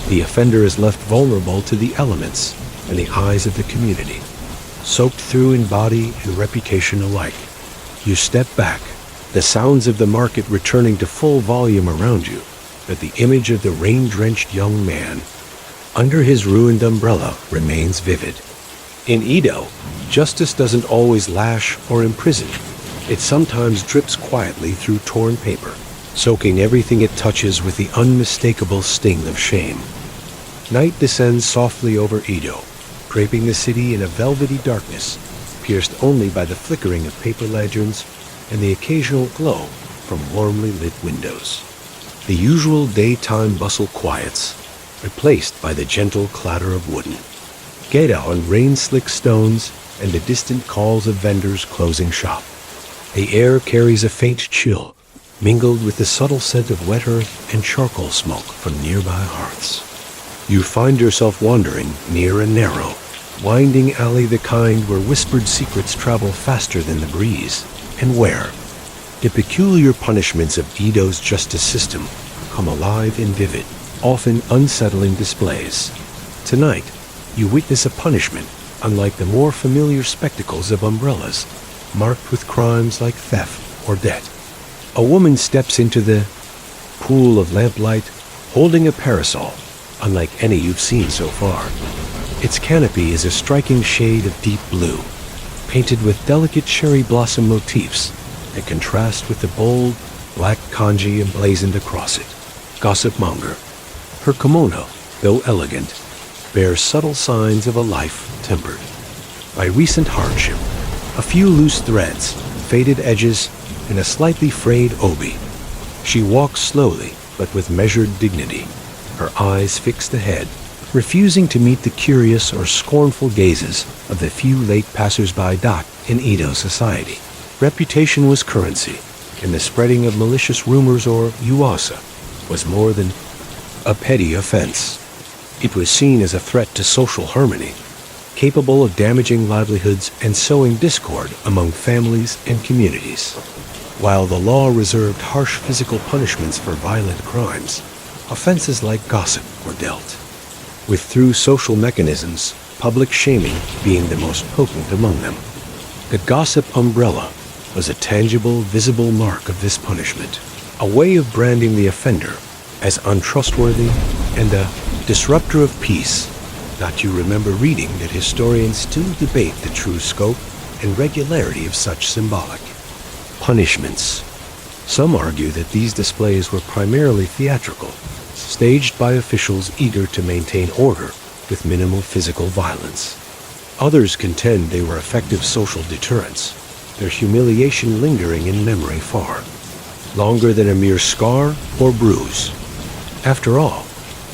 S1: The offender is left vulnerable to the elements and the eyes of the community, soaked through in body and reputation alike. You step back, the sounds of the market returning to full volume around you, but the image of the rain-drenched young man under his ruined umbrella remains vivid. In Edo, justice doesn't always lash or imprison. It sometimes drips quietly through torn paper, soaking everything it touches with the unmistakable sting of shame. Night descends softly over Edo, draping the city in a velvety darkness, pierced only by the flickering of paper lanterns and the occasional glow from warmly lit windows. The usual daytime bustle quiets, replaced by the gentle clatter of wooden geta on rain-slick stones and the distant calls of vendors closing shop. The air carries a faint chill, mingled with the subtle scent of wet earth and charcoal smoke from nearby hearths. You find yourself wandering near a narrow, winding alley, the kind where whispered secrets travel faster than the breeze, and where the peculiar punishments of Edo's justice system come alive in vivid, often unsettling displays. Tonight, you witness a punishment unlike the more familiar spectacles of umbrellas, marked with crimes like theft or debt. A woman steps into the pool of lamplight, holding a parasol, unlike any you've seen so far. Its canopy is a striking shade of deep blue, painted with delicate cherry blossom motifs that contrast with the bold, black kanji emblazoned across it. Gossip monger. Her kimono, though elegant, bears subtle signs of a life tempered by recent hardship. A few loose threads, faded edges, and a slightly frayed obi. She walks slowly, but with measured dignity, her eyes fixed ahead, refusing to meet the curious or scornful gazes of the few late passers-by in Edo society. Reputation was currency, and the spreading of malicious rumors or uasa was more than a petty offense. It was seen as a threat to social harmony, capable of damaging livelihoods and sowing discord among families and communities. While the law reserved harsh physical punishments for violent crimes, offenses like gossip were dealt with through social mechanisms, public shaming being the most potent among them. The gossip umbrella was a tangible, visible mark of this punishment, a way of branding the offender as untrustworthy and a disruptor of peace. Not you remember reading that historians still debate the true scope and regularity of such symbolic punishments. Some argue that these displays were primarily theatrical, staged by officials eager to maintain order with minimal physical violence. Others contend they were effective social deterrents, their humiliation lingering in memory far longer than a mere scar or bruise. After all,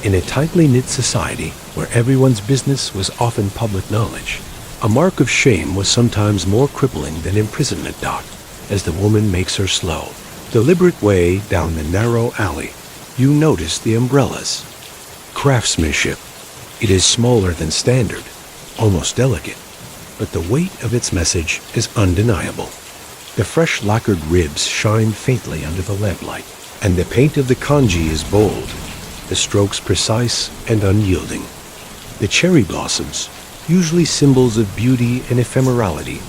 S1: in a tightly knit society where everyone's business was often public knowledge, A mark of shame was sometimes more crippling than imprisonment. As the woman makes her slow, deliberate way down the narrow alley, you notice the umbrellas. Craftsmanship. It is smaller than standard, almost delicate, but the weight of its message is undeniable. The fresh lacquered ribs shine faintly under the lamplight, and the paint of the kanji is bold, the strokes precise and unyielding. The cherry blossoms, usually symbols of beauty and ephemerality,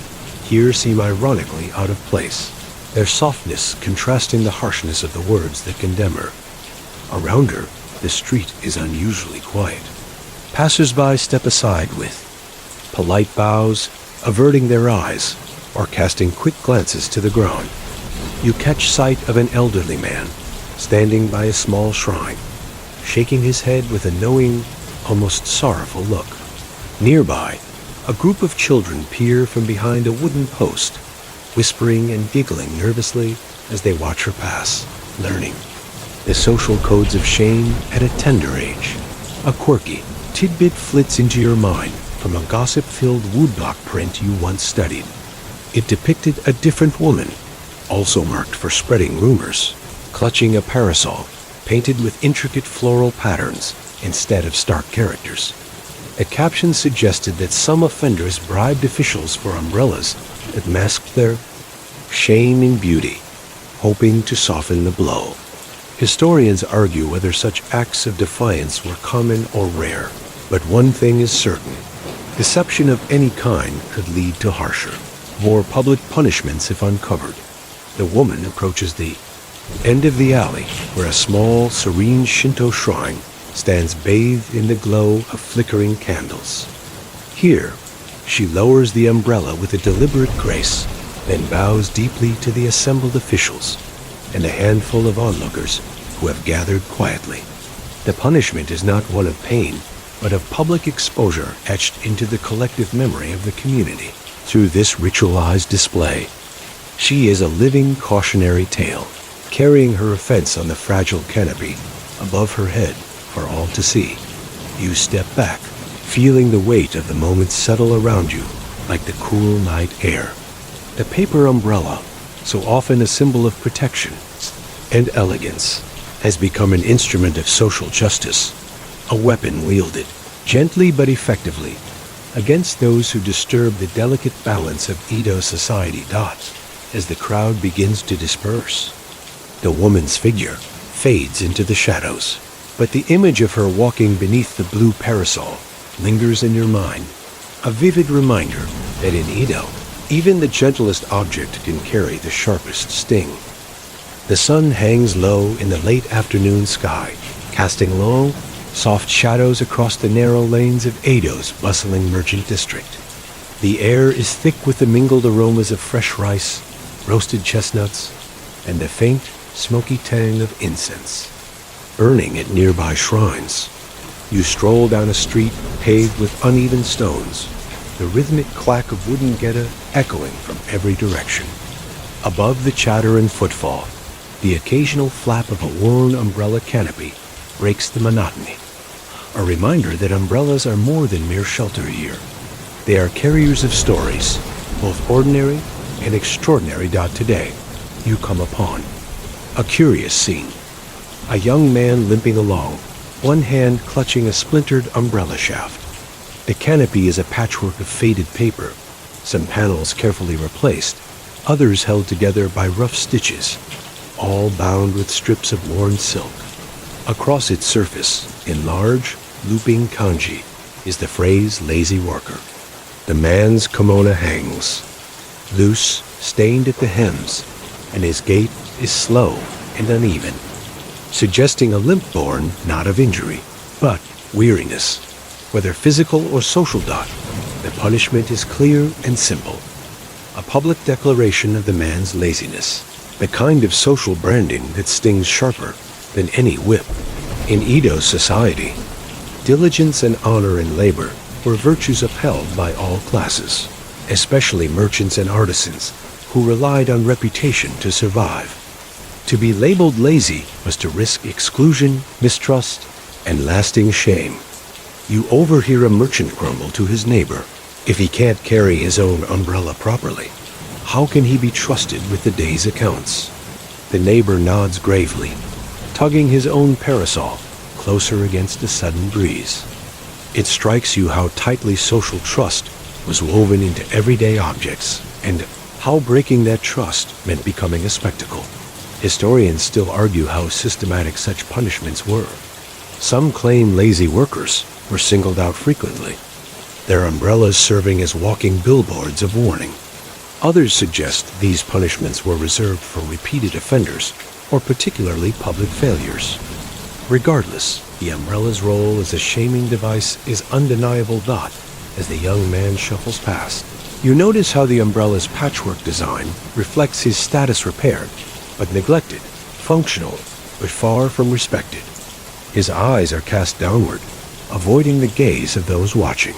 S1: here seem ironically out of place, their softness contrasting the harshness of the words that condemn her. Around her, the street is unusually quiet. Passers-by step aside with polite bows, averting their eyes, or casting quick glances to the ground. You catch sight of an elderly man, standing by a small shrine, shaking his head with a knowing, almost sorrowful look. Nearby, a group of children peer from behind a wooden post, whispering and giggling nervously as they watch her pass, learning the social codes of shame at a tender age. A quirky tidbit flits into your mind from a gossip-filled woodblock print you once studied. It depicted a different woman, also marked for spreading rumors, clutching a parasol painted with intricate floral patterns instead of stark characters. A caption suggested that some offenders bribed officials for umbrellas that masked their shame in beauty, hoping to soften the blow. Historians argue whether such acts of defiance were common or rare, but one thing is certain. Deception of any kind could lead to harsher, more public punishments if uncovered. The woman approaches the end of the alley where a small, serene Shinto shrine stands bathed in the glow of flickering candles. Here, she lowers the umbrella with a deliberate grace, then bows deeply to the assembled officials and a handful of onlookers who have gathered quietly. The punishment is not one of pain, but of public exposure etched into the collective memory of the community through this ritualized display. She is a living cautionary tale, carrying her offense on the fragile canopy above her head for all to see. You step back, feeling the weight of the moment settle around you like the cool night air. The paper umbrella, so often a symbol of protection and elegance, has become an instrument of social justice, a weapon wielded, gently but effectively, against those who disturb the delicate balance of Edo society. As the crowd begins to disperse, the woman's figure fades into the shadows, but the image of her walking beneath the blue parasol lingers in your mind, a vivid reminder that in Edo, even the gentlest object can carry the sharpest sting. The sun hangs low in the late afternoon sky, casting long, soft shadows across the narrow lanes of Edo's bustling merchant district. The air is thick with the mingled aromas of fresh rice, roasted chestnuts, and the faint, smoky tang of incense. Burning at nearby shrines, you stroll down a street paved with uneven stones, the rhythmic clack of wooden geta echoing from every direction. Above the chatter and footfall, the occasional flap of a worn umbrella canopy breaks the monotony, a reminder that umbrellas are more than mere shelter here. They are carriers of stories, both ordinary and extraordinary. Today, you come upon a curious scene. A young man limping along, one hand clutching a splintered umbrella shaft. The canopy is a patchwork of faded paper, some panels carefully replaced, others held together by rough stitches, all bound with strips of worn silk. Across its surface, in large, looping kanji, is the phrase "lazy worker." The man's kimono hangs, loose, stained at the hems, and his gait is slow and uneven, suggesting a limp born not of injury, but weariness. Whether physical or social. The punishment is clear and simple. A public declaration of the man's laziness, the kind of social branding that stings sharper than any whip. In Edo society, diligence and honor in labor were virtues upheld by all classes, especially merchants and artisans who relied on reputation to survive. To be labeled lazy was to risk exclusion, mistrust, and lasting shame. You overhear a merchant grumble to his neighbor, If he can't carry his own umbrella properly, how can he be trusted with the day's accounts? The neighbor nods gravely, tugging his own parasol closer against a sudden breeze. It strikes you how tightly social trust was woven into everyday objects, and how breaking that trust meant becoming a spectacle. Historians still argue how systematic such punishments were. Some claim lazy workers were singled out frequently, their umbrellas serving as walking billboards of warning. Others suggest these punishments were reserved for repeated offenders or particularly public failures. Regardless, the umbrella's role as a shaming device is undeniable. As the young man shuffles past, you notice how the umbrella's patchwork design reflects his status: repaired, but neglected, functional, but far from respected. His eyes are cast downward, avoiding the gaze of those watching.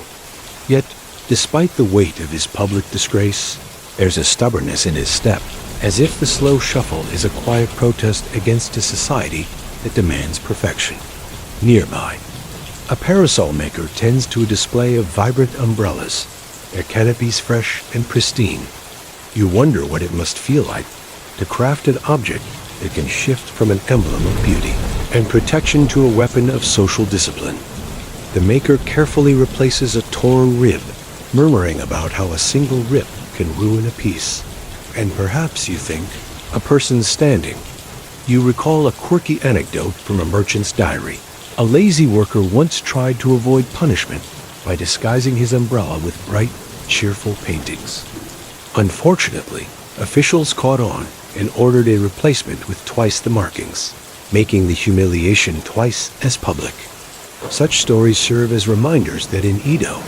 S1: Yet, despite the weight of his public disgrace, there's a stubbornness in his step, as if the slow shuffle is a quiet protest against a society that demands perfection. Nearby, a parasol maker tends to a display of vibrant umbrellas, their canopies fresh and pristine. You wonder what it must feel like to craft an object that can shift from an emblem of beauty and protection to a weapon of social discipline. The maker carefully replaces a torn rib, murmuring about how a single rip can ruin a piece. And perhaps, you think, a person standing. You recall a quirky anecdote from a merchant's diary. A lazy worker once tried to avoid punishment by disguising his umbrella with bright, cheerful paintings. Unfortunately, officials caught on and ordered a replacement with twice the markings, making the humiliation twice as public. Such stories serve as reminders that in Edo,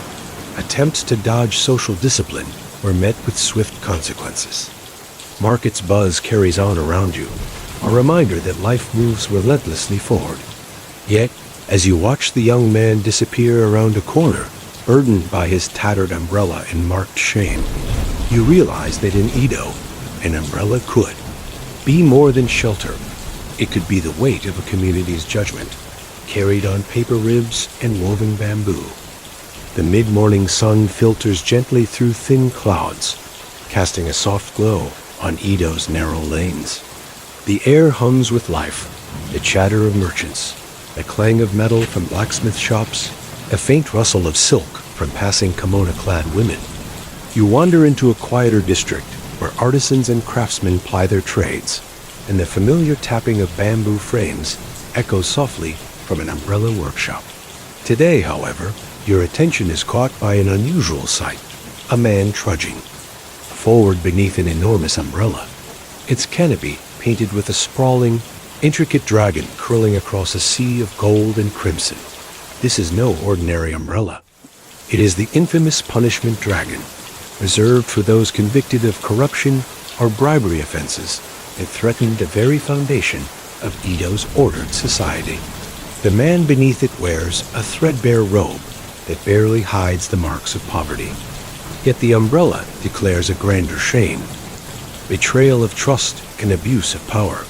S1: attempts to dodge social discipline were met with swift consequences. Market's buzz carries on around you, a reminder that life moves relentlessly forward. Yet, as you watch the young man disappear around a corner, burdened by his tattered umbrella in marked shame, you realize that in Edo, an umbrella could be more than shelter. It could be the weight of a community's judgment, carried on paper ribs and woven bamboo. The mid-morning sun filters gently through thin clouds, casting a soft glow on Edo's narrow lanes. The air hums with life, the chatter of merchants, the clang of metal from blacksmith shops, a faint rustle of silk from passing kimono-clad women. You wander into a quieter district where artisans and craftsmen ply their trades, and the familiar tapping of bamboo frames echoes softly from an umbrella workshop. Today, however, your attention is caught by an unusual sight: a man trudging forward beneath an enormous umbrella, its canopy painted with a sprawling, intricate dragon curling across a sea of gold and crimson. This is no ordinary umbrella. It is the infamous punishment dragon, reserved for those convicted of corruption or bribery offenses that threatened the very foundation of Edo's ordered society. The man beneath it wears a threadbare robe that barely hides the marks of poverty. Yet the umbrella declares a grander shame: betrayal of trust and abuse of power.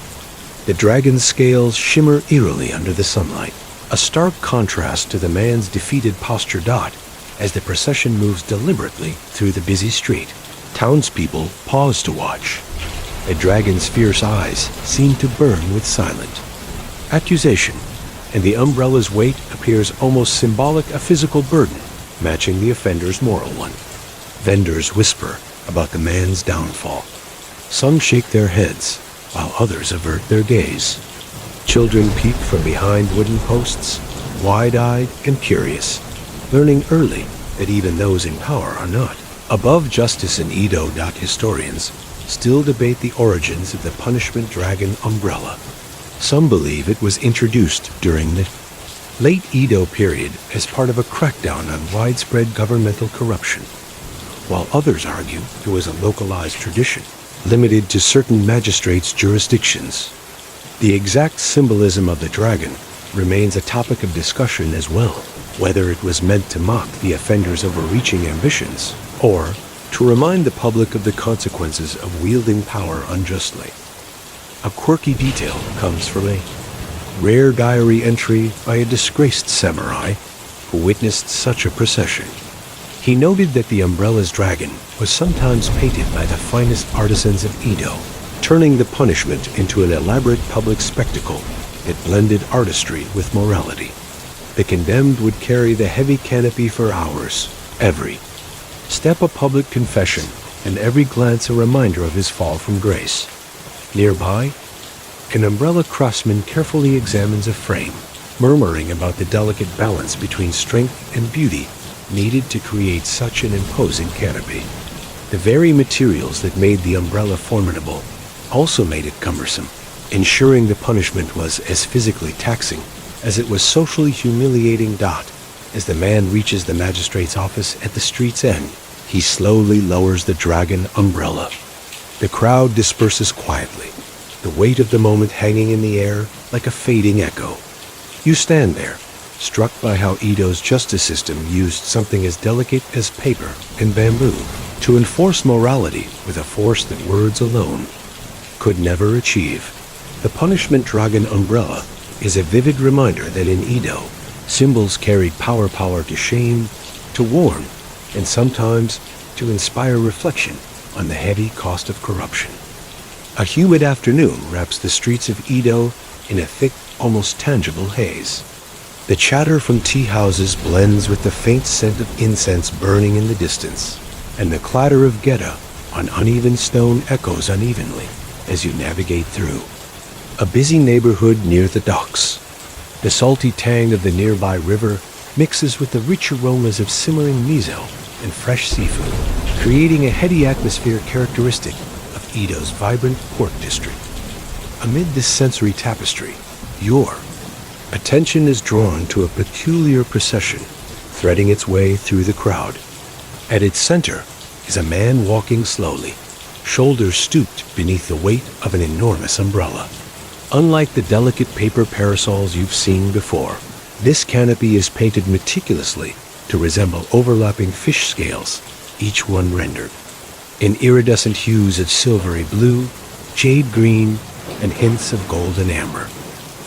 S1: The dragon's scales shimmer eerily under the sunlight, a stark contrast to the man's defeated posture. As the procession moves deliberately through the busy street, townspeople pause to watch. The dragon's fierce eyes seem to burn with silent accusation, and the umbrella's weight appears almost symbolic, a physical burden matching the offender's moral one. Vendors whisper about the man's downfall. Some shake their heads, while others avert their gaze. Children peek from behind wooden posts, wide-eyed and curious, learning early that even those in power are not above justice in Edo. Historians still debate the origins of the punishment dragon umbrella. Some believe it was introduced during the late Edo period as part of a crackdown on widespread governmental corruption, while others argue it was a localized tradition, limited to certain magistrates' jurisdictions. The exact symbolism of the dragon remains a topic of discussion as well, whether it was meant to mock the offender's overreaching ambitions, or to remind the public of the consequences of wielding power unjustly. A quirky detail comes from a rare diary entry by a disgraced samurai who witnessed such a procession. He noted that the umbrella's dragon was sometimes painted by the finest artisans of Edo, turning the punishment into an elaborate public spectacle that blended artistry with morality. The condemned would carry the heavy canopy for hours, every step a public confession, and every glance a reminder of his fall from grace. Nearby, an umbrella craftsman carefully examines a frame, murmuring about the delicate balance between strength and beauty needed to create such an imposing canopy. The very materials that made the umbrella formidable also made it cumbersome, ensuring the punishment was as physically taxing as it was socially humiliating. As the man reaches the magistrate's office at the street's end, he slowly lowers the dragon umbrella. The crowd disperses quietly, the weight of the moment hanging in the air like a fading echo. You stand there, struck by how Edo's justice system used something as delicate as paper and bamboo to enforce morality with a force that words alone could never achieve. The punishment dragon umbrella is a vivid reminder that in Edo, symbols carried power to shame, to warn, and sometimes to inspire reflection on the heavy cost of corruption. A humid afternoon wraps the streets of Edo in a thick, almost tangible haze. The chatter from tea houses blends with the faint scent of incense burning in the distance, and the clatter of geta on uneven stone echoes unevenly as you navigate through. A busy neighborhood near the docks. The salty tang of the nearby river mixes with the rich aromas of simmering miso and fresh seafood, creating a heady atmosphere characteristic of Edo's vibrant port district. Amid this sensory tapestry, your attention is drawn to a peculiar procession threading its way through the crowd. At its center is a man walking slowly, shoulders stooped beneath the weight of an enormous umbrella. Unlike the delicate paper parasols you've seen before, this canopy is painted meticulously to resemble overlapping fish scales, each one rendered in iridescent hues of silvery blue, jade green, and hints of gold and amber.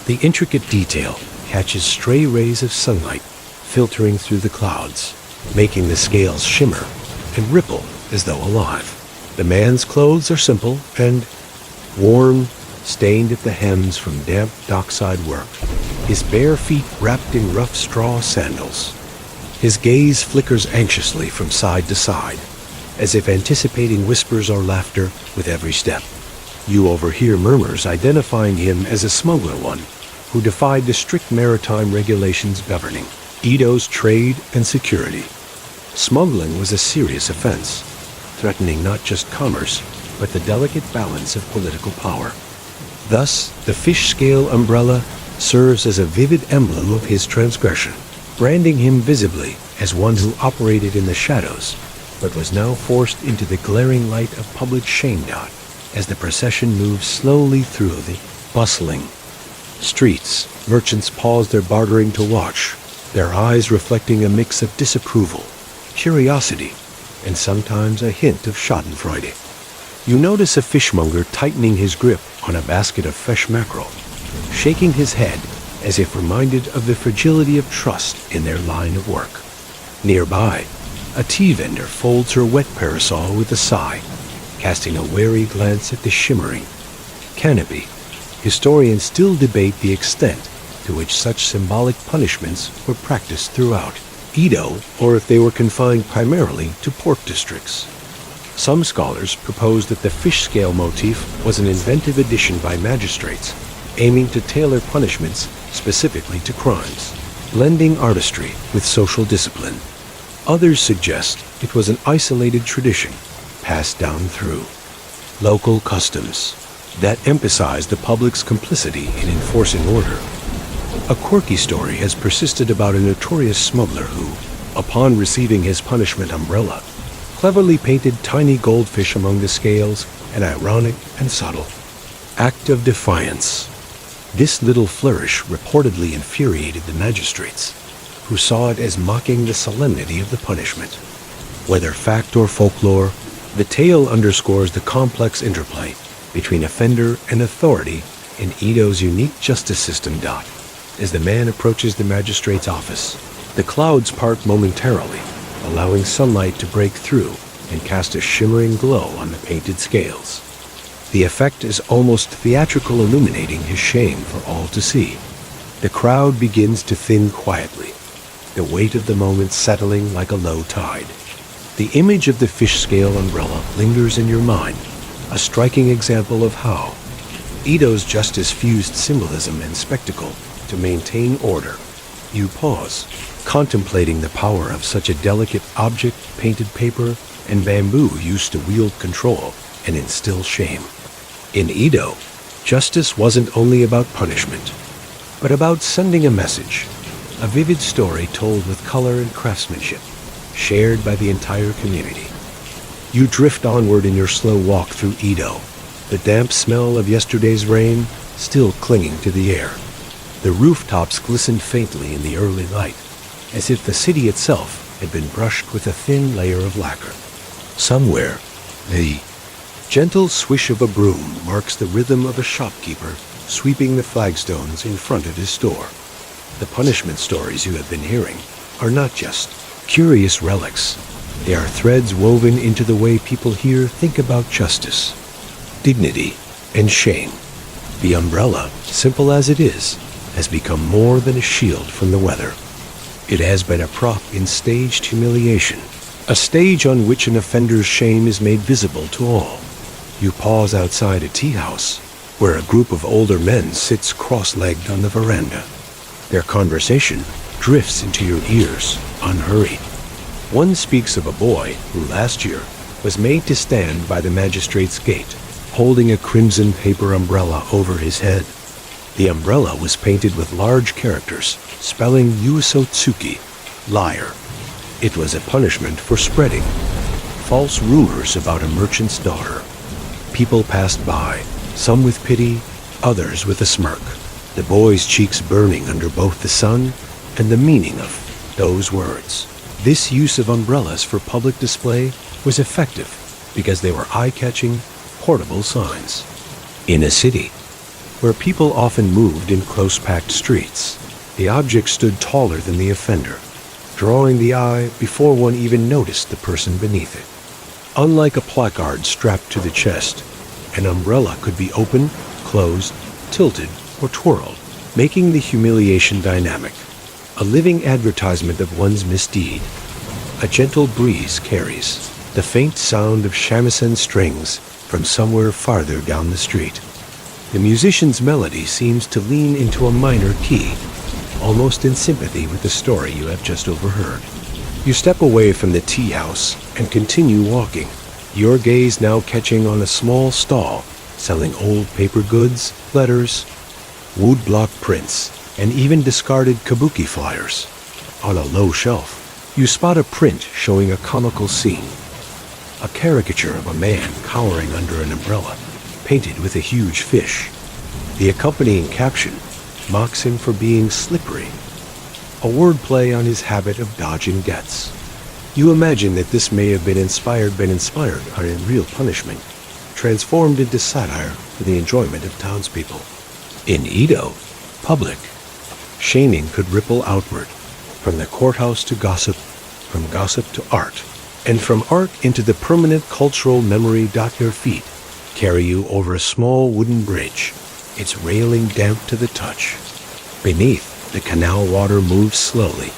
S1: The intricate detail catches stray rays of sunlight filtering through the clouds, making the scales shimmer and ripple as though alive. The man's clothes are simple and worn, stained at the hems from damp dockside work, his bare feet wrapped in rough straw sandals. His gaze flickers anxiously from side to side, as if anticipating whispers or laughter with every step. You overhear murmurs identifying him as a smuggler one who defied the strict maritime regulations governing Edo's trade and security. Smuggling was a serious offense, threatening not just commerce, but the delicate balance of political power. Thus, the fish-scale umbrella serves as a vivid emblem of his transgression, branding him visibly as one who operated in the shadows, but was now forced into the glaring light of public shame. As the procession moves slowly through the bustling streets, merchants pause their bartering to watch, their eyes reflecting a mix of disapproval, curiosity, and sometimes a hint of schadenfreude. You notice a fishmonger tightening his grip on a basket of fresh mackerel, shaking his head as if reminded of the fragility of trust in their line of work. Nearby, a tea vendor folds her wet parasol with a sigh, casting a wary glance at the shimmering canopy. Historians still debate the extent to which such symbolic punishments were practiced throughout Edo, or if they were confined primarily to port districts. Some scholars propose that the fish scale motif was an inventive addition by magistrates, aiming to tailor punishments specifically to crimes, blending artistry with social discipline. Others suggest it was an isolated tradition passed down through local customs that emphasized the public's complicity in enforcing order. A quirky story has persisted about a notorious smuggler who, upon receiving his punishment umbrella, cleverly painted tiny goldfish among the scales, an ironic and subtle act of defiance. This little flourish reportedly infuriated the magistrates, who saw it as mocking the solemnity of the punishment. Whether fact or folklore, the tale underscores the complex interplay between offender and authority in Edo's unique justice system. As the man approaches the magistrate's office, the clouds part momentarily, allowing sunlight to break through and cast a shimmering glow on the painted scales. The effect is almost theatrical, illuminating his shame for all to see. The crowd begins to thin quietly, the weight of the moment settling like a low tide. The image of the fish scale umbrella lingers in your mind, a striking example of how Ito's justice fused symbolism and spectacle to maintain order. You pause, contemplating the power of such a delicate object, painted paper and bamboo used to wield control and instill shame. In Ito, justice wasn't only about punishment, but about sending a message, a vivid story told with color and craftsmanship, shared by the entire community. You drift onward in your slow walk through Ito, the damp smell of yesterday's rain still clinging to the air. The rooftops glistened faintly in the early light, as if the city itself had been brushed with a thin layer of lacquer. Somewhere, the gentle swish of a broom marks the rhythm of a shopkeeper sweeping the flagstones in front of his store. The punishment stories you have been hearing are not just curious relics. They are threads woven into the way people here think about justice, dignity, and shame. The umbrella, simple as it is, has become more than a shield from the weather. It has been a prop in staged humiliation, a stage on which an offender's shame is made visible to all. You pause outside a tea house, where a group of older men sits cross-legged on the veranda. Their conversation drifts into your ears, unhurried. One speaks of a boy who last year was made to stand by the magistrate's gate, holding a crimson paper umbrella over his head. The umbrella was painted with large characters, spelling Usotsuki, liar. It was a punishment for spreading false rumors about a merchant's daughter. People passed by, some with pity, others with a smirk, the boy's cheeks burning under both the sun and the meaning of those words. This use of umbrellas for public display was effective because they were eye-catching, portable signs. In a city where people often moved in close-packed streets, the object stood taller than the offender, drawing the eye before one even noticed the person beneath it. Unlike a placard strapped to the chest, an umbrella could be opened, closed, tilted, or twirled, making the humiliation dynamic, a living advertisement of one's misdeed. A gentle breeze carries the faint sound of shamisen strings from somewhere farther down the street. The musician's melody seems to lean into a minor key, almost in sympathy with the story you have just overheard. You step away from the tea house and continue walking, your gaze now catching on a small stall selling old paper goods, letters, woodblock prints, and even discarded kabuki flyers. On a low shelf, you spot a print showing a comical scene, a caricature of a man cowering under an umbrella, painted with a huge fish. The accompanying caption mocks him for being slippery, a wordplay on his habit of dodging gets. You imagine that this may have been inspired on a real punishment, transformed into satire for the enjoyment of townspeople. In Ito, public shaming could ripple outward, from the courthouse to gossip, from gossip to art, and from art into the permanent cultural memory. Your feet carry you over a small wooden bridge, its railing damp to the touch. Beneath, the canal water moves slowly,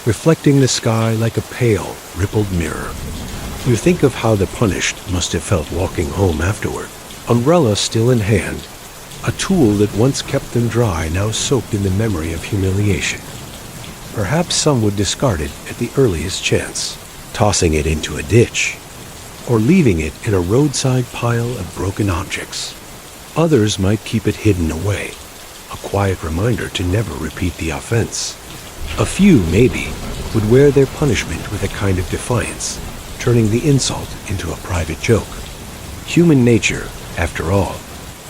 S1: reflecting the sky like a pale, rippled mirror. You think of how the punished must have felt walking home afterward, umbrella still in hand, a tool that once kept them dry, now soaked in the memory of humiliation. Perhaps some would discard it at the earliest chance, tossing it into a ditch, or leaving it in a roadside pile of broken objects. Others might keep it hidden away, a quiet reminder to never repeat the offense. A few, maybe, would wear their punishment with a kind of defiance, turning the insult into a private joke. Human nature, after all,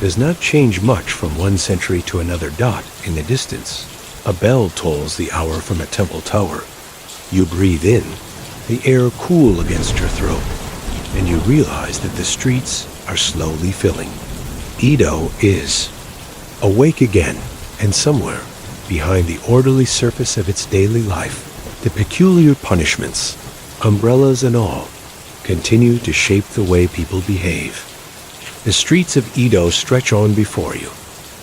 S1: does not change much from one century to another. Dot in the distance, a bell tolls the hour from a temple tower. You breathe in, the air cool against your throat, and you realize that the streets are slowly filling. Ito is awake again, and somewhere, behind the orderly surface of its daily life, the peculiar punishments, umbrellas and all, continue to shape the way people behave. The streets of Edo stretch on before you,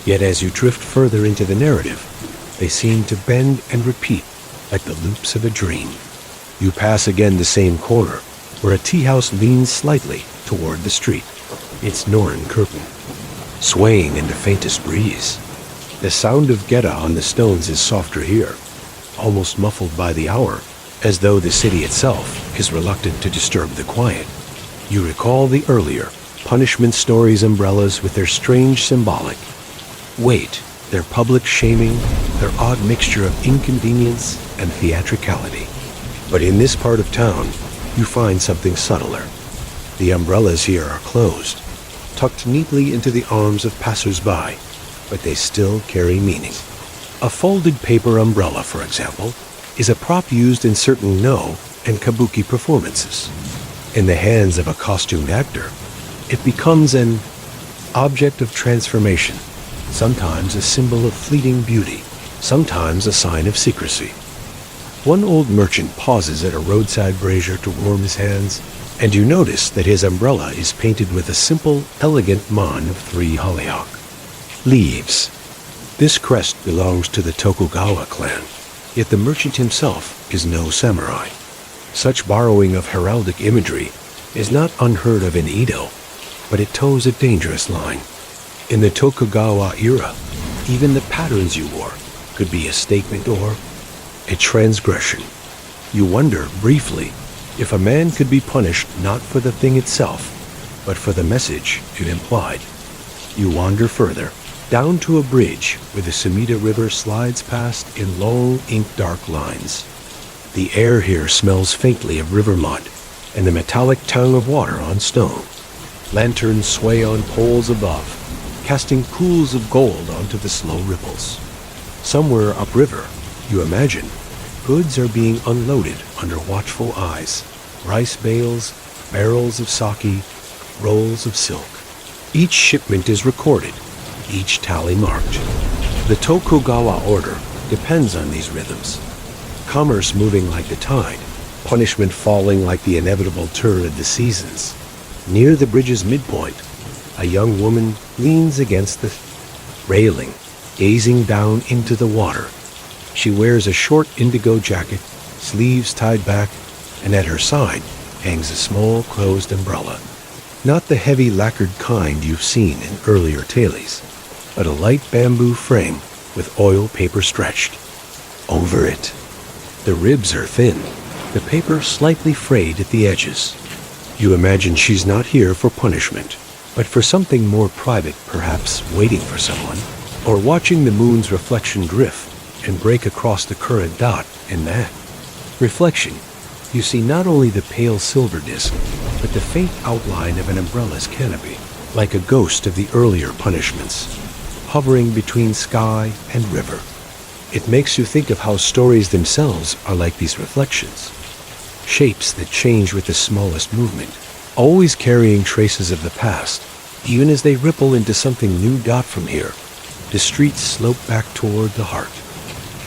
S1: yet as you drift further into the narrative, they seem to bend and repeat like the loops of a dream. You pass again the same corner, where a tea house leans slightly toward the street, its Norn curtain, swaying in the faintest breeze. The sound of geta on the stones is softer here, almost muffled by the hour, as though the city itself is reluctant to disturb the quiet. You recall the earlier punishment stories umbrellas with their strange symbolic weight, their public shaming, their odd mixture of inconvenience and theatricality. But in this part of town, you find something subtler. The umbrellas here are closed, tucked neatly into the arms of passers-by, but they still carry meaning. A folded paper umbrella, for example, is a prop used in certain no and kabuki performances. In the hands of a costumed actor, it becomes an object of transformation, sometimes a symbol of fleeting beauty, sometimes a sign of secrecy. One old merchant pauses at a roadside brazier to warm his hands, and you notice that his umbrella is painted with a simple, elegant mon of 3 hollyhock leaves. This crest belongs to the Tokugawa clan, yet the merchant himself is no samurai. Such borrowing of heraldic imagery is not unheard of in Edo, but it toes a dangerous line. In the Tokugawa era, even the patterns you wore could be a statement or a transgression. You wonder, briefly, if a man could be punished not for the thing itself, but for the message it implied. You wander further, down to a bridge where the Sumida River slides past in long, ink-dark lines. The air here smells faintly of river mud and the metallic tang of water on stone. Lanterns sway on poles above, casting pools of gold onto the slow ripples. Somewhere upriver, you imagine, goods are being unloaded under watchful eyes. Rice bales, barrels of sake, rolls of silk. Each shipment is recorded, each tally marked. The Tokugawa order depends on these rhythms. Commerce moving like the tide, punishment falling like the inevitable turn of the seasons. Near the bridge's midpoint, a young woman leans against the railing, gazing down into the water. She wears a short indigo jacket, sleeves tied back, and at her side hangs a small closed umbrella. Not the heavy lacquered kind you've seen in earlier tailies, but a light bamboo frame with oil paper stretched over it. The ribs are thin, the paper slightly frayed at the edges. You imagine she's not here for punishment, but for something more private, perhaps waiting for someone, or watching the moon's reflection drift and break across the current dot in that reflection. You see not only the pale silver disk, but the faint outline of an umbrella's canopy, like a ghost of the earlier punishments, hovering between sky and river. It makes you think of how stories themselves are like these reflections, shapes that change with the smallest movement, always carrying traces of the past, even as they ripple into something new. From here, the streets slope back toward the heart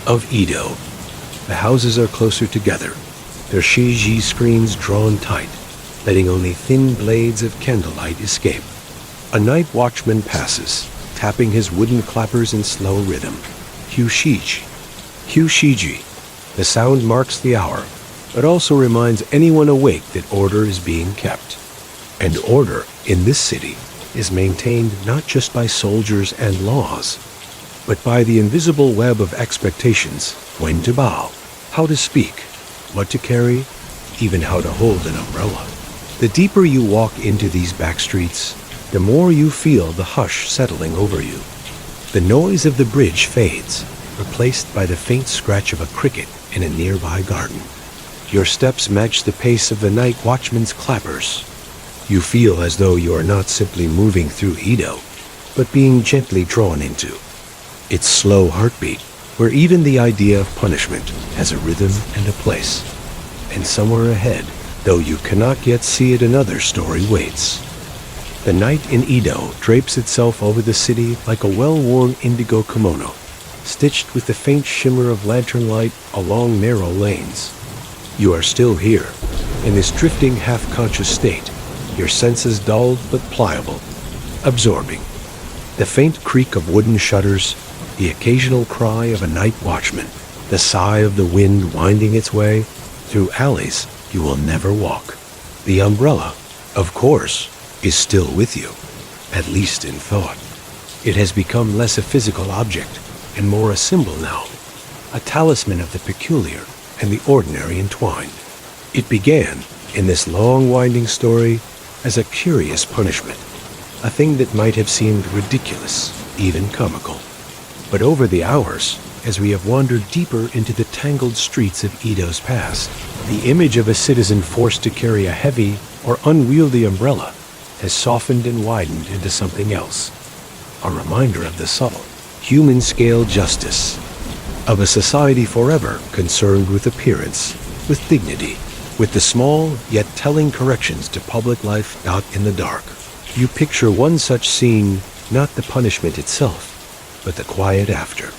S1: of Edo. The houses are closer together, their shiji screens drawn tight, letting only thin blades of candlelight escape. A night watchman passes, tapping his wooden clappers in slow rhythm. Kyushiji. The sound marks the hour, but also reminds anyone awake that order is being kept. And order, in this city, is maintained not just by soldiers and laws, but by the invisible web of expectations: when to bow, how to speak, what to carry, even how to hold an umbrella. The deeper you walk into these back streets, the more you feel the hush settling over you. The noise of the bridge fades, replaced by the faint scratch of a cricket in a nearby garden. Your steps match the pace of the night watchman's clappers. You feel as though you are not simply moving through Edo, but being gently drawn into its slow heartbeat, where even the idea of punishment has a rhythm and a place. And somewhere ahead, though you cannot yet see it, another story waits. The night in Edo drapes itself over the city like a well-worn indigo kimono, stitched with the faint shimmer of lantern light along narrow lanes. You are still here, in this drifting half-conscious state, your senses dulled but pliable, absorbing. The faint creak of wooden shutters, the occasional cry of a night watchman, the sigh of the wind winding its way through alleys you will never walk. The umbrella, of course, is still with you, at least in thought. It has become less a physical object and more a symbol now, a talisman of the peculiar and the ordinary entwined. It began, in this long winding story, as a curious punishment, a thing that might have seemed ridiculous, even comical. But over the hours, as we have wandered deeper into the tangled streets of Edo's past, the image of a citizen forced to carry a heavy or unwieldy umbrella has softened and widened into something else, a reminder of the subtle, human-scale justice, of a society forever concerned with appearance, with dignity, with the small yet telling corrections to public life out in the dark. You picture one such scene, not the punishment itself, but the quiet after.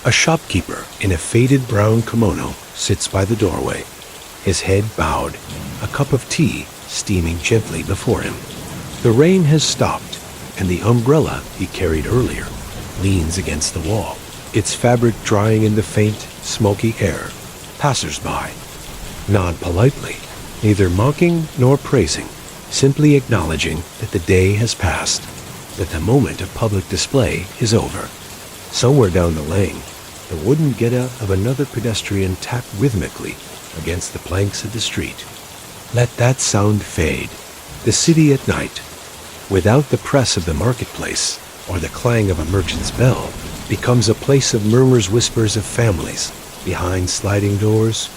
S1: A shopkeeper in a faded brown kimono sits by the doorway, his head bowed, a cup of tea steaming gently before him. The rain has stopped, and the umbrella he carried earlier leans against the wall, its fabric drying in the faint, smoky air. Passers-by nod politely, neither mocking nor praising, simply acknowledging that the day has passed, that the moment of public display is over. Somewhere down the lane, the wooden geta of another pedestrian tapped rhythmically against the planks of the street. Let that sound fade. The city at night, without the press of the marketplace or the clang of a merchant's bell, becomes a place of murmurs, whispers of families behind sliding doors,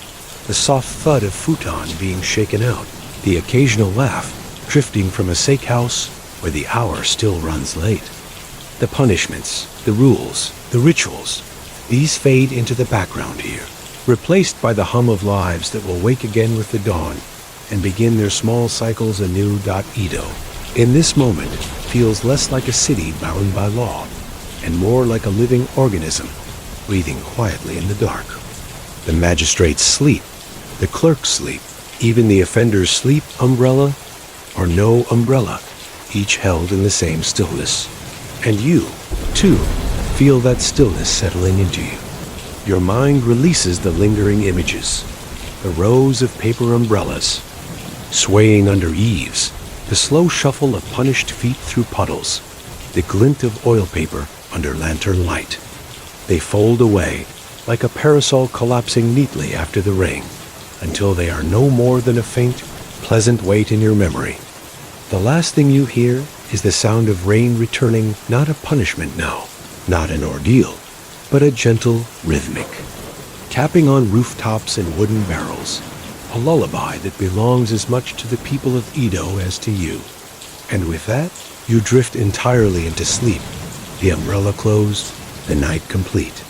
S1: the soft thud of futon being shaken out, the occasional laugh drifting from a steak house where the hour still runs late. The punishments, the rules, the rituals, these fade into the background here, replaced by the hum of lives that will wake again with the dawn and begin their small cycles anew. Edo, in this moment, feels less like a city bound by law and more like a living organism breathing quietly in the dark. The magistrates sleep, the clerks sleep, even the offenders sleep, umbrella or no umbrella, each held in the same stillness. And you, too, feel that stillness settling into you. Your mind releases the lingering images, the rows of paper umbrellas, swaying under eaves, the slow shuffle of punished feet through puddles, the glint of oil paper under lantern light. They fold away, like a parasol collapsing neatly after the rain, until they are no more than a faint, pleasant weight in your memory. The last thing you hear is the sound of rain returning, not a punishment now, not an ordeal, but a gentle rhythmic, tapping on rooftops and wooden barrels, a lullaby that belongs as much to the people of Edo as to you. And with that, you drift entirely into sleep, the umbrella closed, the night complete.